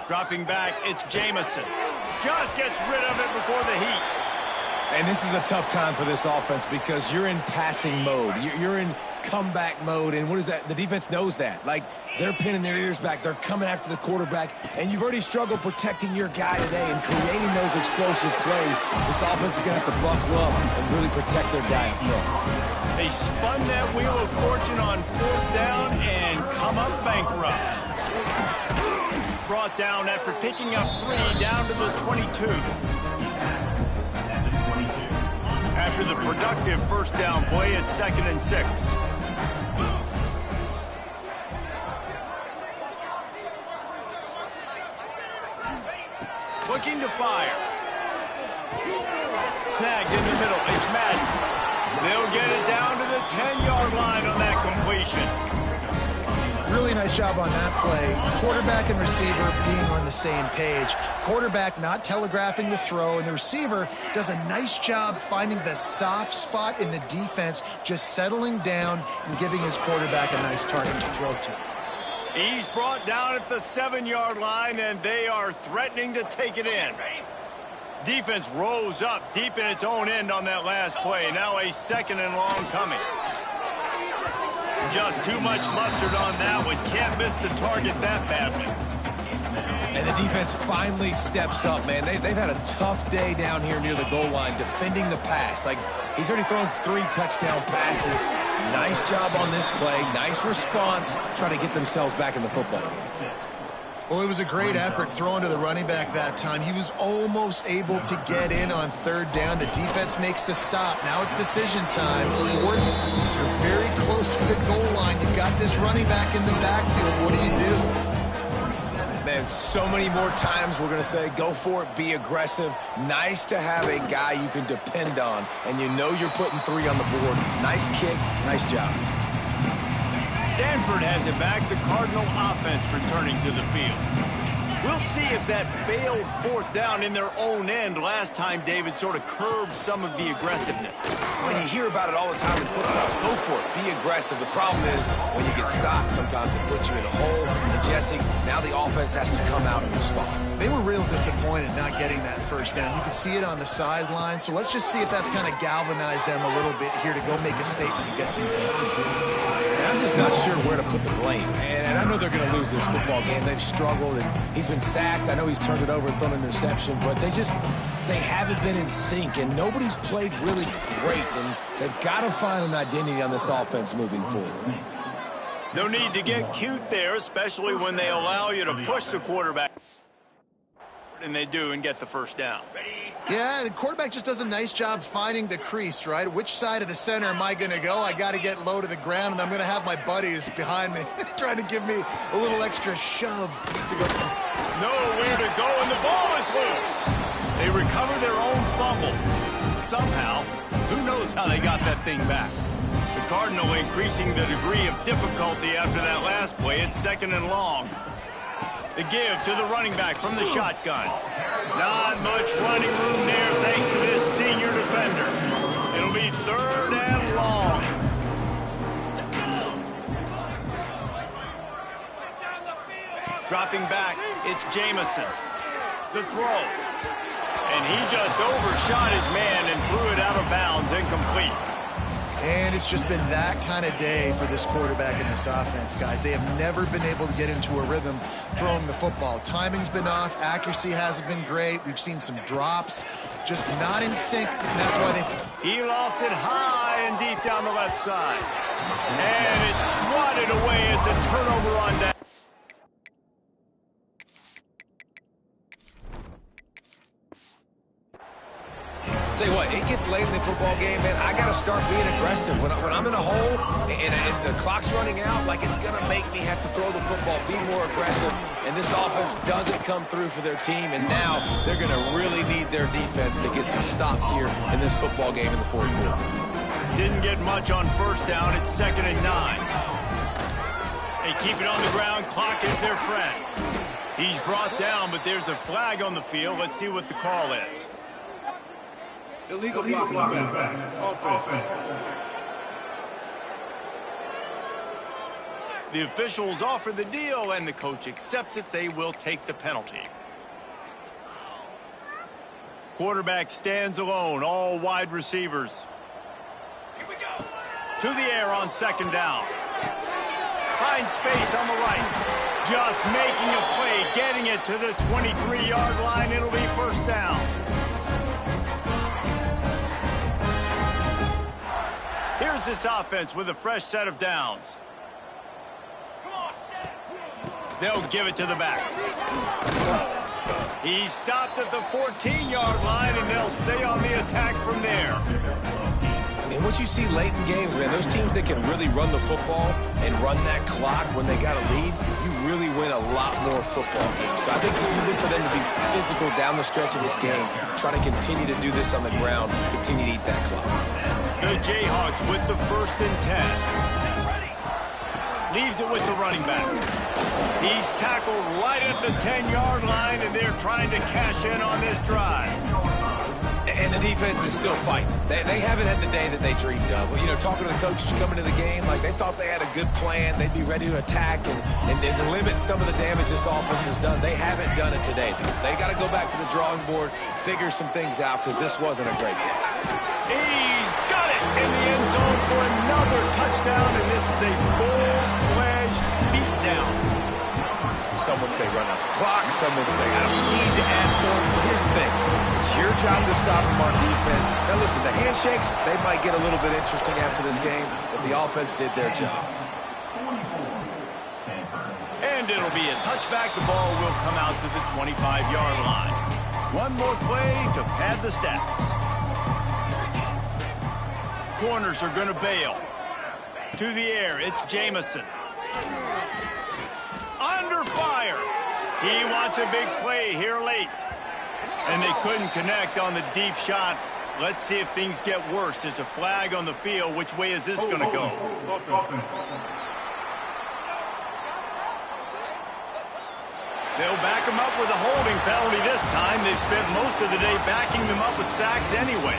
Dropping back, it's Jamison. Just gets rid of it before the heat. And this is a tough time for this offense because you're in passing mode. You're in comeback mode, and what is that? The defense knows that. Like, they're pinning their ears back. They're coming after the quarterback, and you've already struggled protecting your guy today and creating those explosive plays. This offense is going to have to buckle up and really protect their guy in front. They spun that wheel of fortune on 4th down and come up bankrupt. Brought down after picking up 3 down to the 22. After the productive first down play, it's 2nd and 6. Looking to fire. Snagged in the middle. It's Madden. They'll get it down to the 10-yard line on that completion. Really nice job on that play. Quarterback and receiver being on the same page. Quarterback not telegraphing the throw, and the receiver does a nice job finding the soft spot in the defense, just settling down and giving his quarterback a nice target to throw to. He's brought down at the 7-yard line, and they are threatening to take it in. Defense rose up deep in its own end on that last play. Now a 2nd and long coming. Just too much mustard on that one. Can't miss the target that badly. And the defense finally steps up, man. They've had a tough day down here near the goal line defending the pass. Like, he's already thrown 3 touchdown passes. Nice job on this play. Nice response. Trying to get themselves back in the football game. Well, it was a great effort throwing to the running back that time. He was almost able to get in on third down. The defense makes the stop. Now it's decision time. Fourth, you're very close to the goal line. You've got this running back in the backfield. What do you do? Man, so many more times we're going to say, go for it, be aggressive. Nice to have a guy you can depend on, and you know you're putting 3 on the board. Nice kick, nice job. Stanford has it back, the Cardinal offense returning to the field. We'll see if that failed fourth down in their own end last time, David, sort of curbed some of the aggressiveness. When you hear about it all the time in football, go for it, be aggressive. The problem is when you get stopped, sometimes it puts you in a hole. And Jesse, now the offense has to come out and respond. They were real disappointed not getting that first down. You could see it on the sideline. So let's just see if that's kind of galvanized them a little bit here to go make a statement and get some points. I'm just not sure where to put the blame. And I know they're going to lose this football game. They've struggled, and he's been sacked. I know he's turned it over and thrown an interception, but they haven't been in sync, and nobody's played really great, and they've got to find an identity on this offense moving forward. No need to get cute there, especially when they allow you to push the quarterback. And they do and get the first down. Yeah, the quarterback just does a nice job finding the crease, right? Which side of the center am I going to go? I got to get low to the ground, and I'm going to have my buddies behind me trying to give me a little extra shove to go. Nowhere to go, and the ball is loose. They recover their own fumble. Somehow, who knows how they got that thing back. The Cardinal increasing the degree of difficulty after that last play. It's 2nd and long. The give to the running back from the shotgun. Not much running room there thanks to this senior defender. It'll be 3rd and long. Dropping back, it's Jamison. The throw. And he just overshot his man and threw it out of bounds, incomplete. And it's just been that kind of day for this quarterback in this offense, guys. They have never been able to get into a rhythm throwing the football. Timing's been off. Accuracy hasn't been great. We've seen some drops. Just not in sync, and that's why they... He lost it high and deep down the left side. And it's swatted away. It's a turnover on down. Tell you what, it gets late in the football game, man. I got to start being aggressive. When I'm in a hole and the clock's running out, like it's going to make me have to throw the football, be more aggressive. And this offense doesn't come through for their team, and now they're going to really need their defense to get some stops here in this football game in the 4th quarter. Didn't get much on first down. It's 2nd and 9. They keep it on the ground. Clock is their friend. He's brought down, but there's a flag on the field. Let's see what the call is. Illegal blocking back. Offense. The officials offer the deal, and the coach accepts it. They will take the penalty. Quarterback stands alone, all wide receivers. Here we go. To the air on 2nd down. Finds space on the right. Just making a play, getting it to the 23-yard line. It'll be 1st down. Here's this offense with a fresh set of downs. They'll give it to the back. He stopped at the 14-yard line, and they'll stay on the attack from there. And what you see late in games, man, those teams that can really run the football and run that clock when they got a lead, you really win a lot more football games. So I think you look for them to be physical down the stretch of this game, try to continue to do this on the ground, continue to eat that clock. The Jayhawks with the 1st and 10. Leaves it with the running back. He's tackled right at the 10-yard line, and they're trying to cash in on this drive. And the defense is still fighting. They haven't had the day that they dreamed of. Well, you know, talking to the coaches coming to the game, like they thought they had a good plan. They'd be ready to attack and limit some of the damage this offense has done. They haven't done it today. They got to go back to the drawing board, figure some things out, because this wasn't a great day. He's got it in the end zone for another touchdown, and this is a full-fledged beatdown. Some would say run out the clock. Some would say I don't need to add points. But here's the thing. It's your job to stop them on defense. Now, listen, the handshakes, they might get a little bit interesting after this game, but the offense did their job. And it'll be a touchback. The ball will come out to the 25-yard line. One more play to pad the stats. Corners are going to bail. To the air, it's Jamison. Under fire. He wants a big play here late. And they couldn't connect on the deep shot. Let's see if things get worse. There's a flag on the field. Which way is this going to go? They'll back him up with a holding penalty this time. They've spent most of the day backing them up with sacks anyway.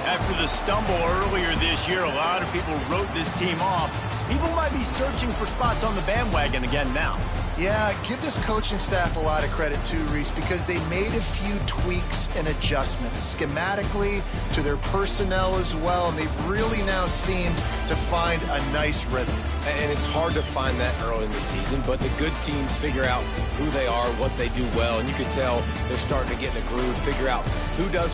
After the stumble earlier this year, a lot of people wrote this team off. People might be searching for spots on the bandwagon again now. Yeah, give this coaching staff a lot of credit too, Reese, because they made a few tweaks and adjustments schematically to their personnel as well, and they've really now seemed to find a nice rhythm. And it's hard to find that early in the season, but the good teams figure out who they are, what they do well, and you can tell they're starting to get in the groove, figure out who does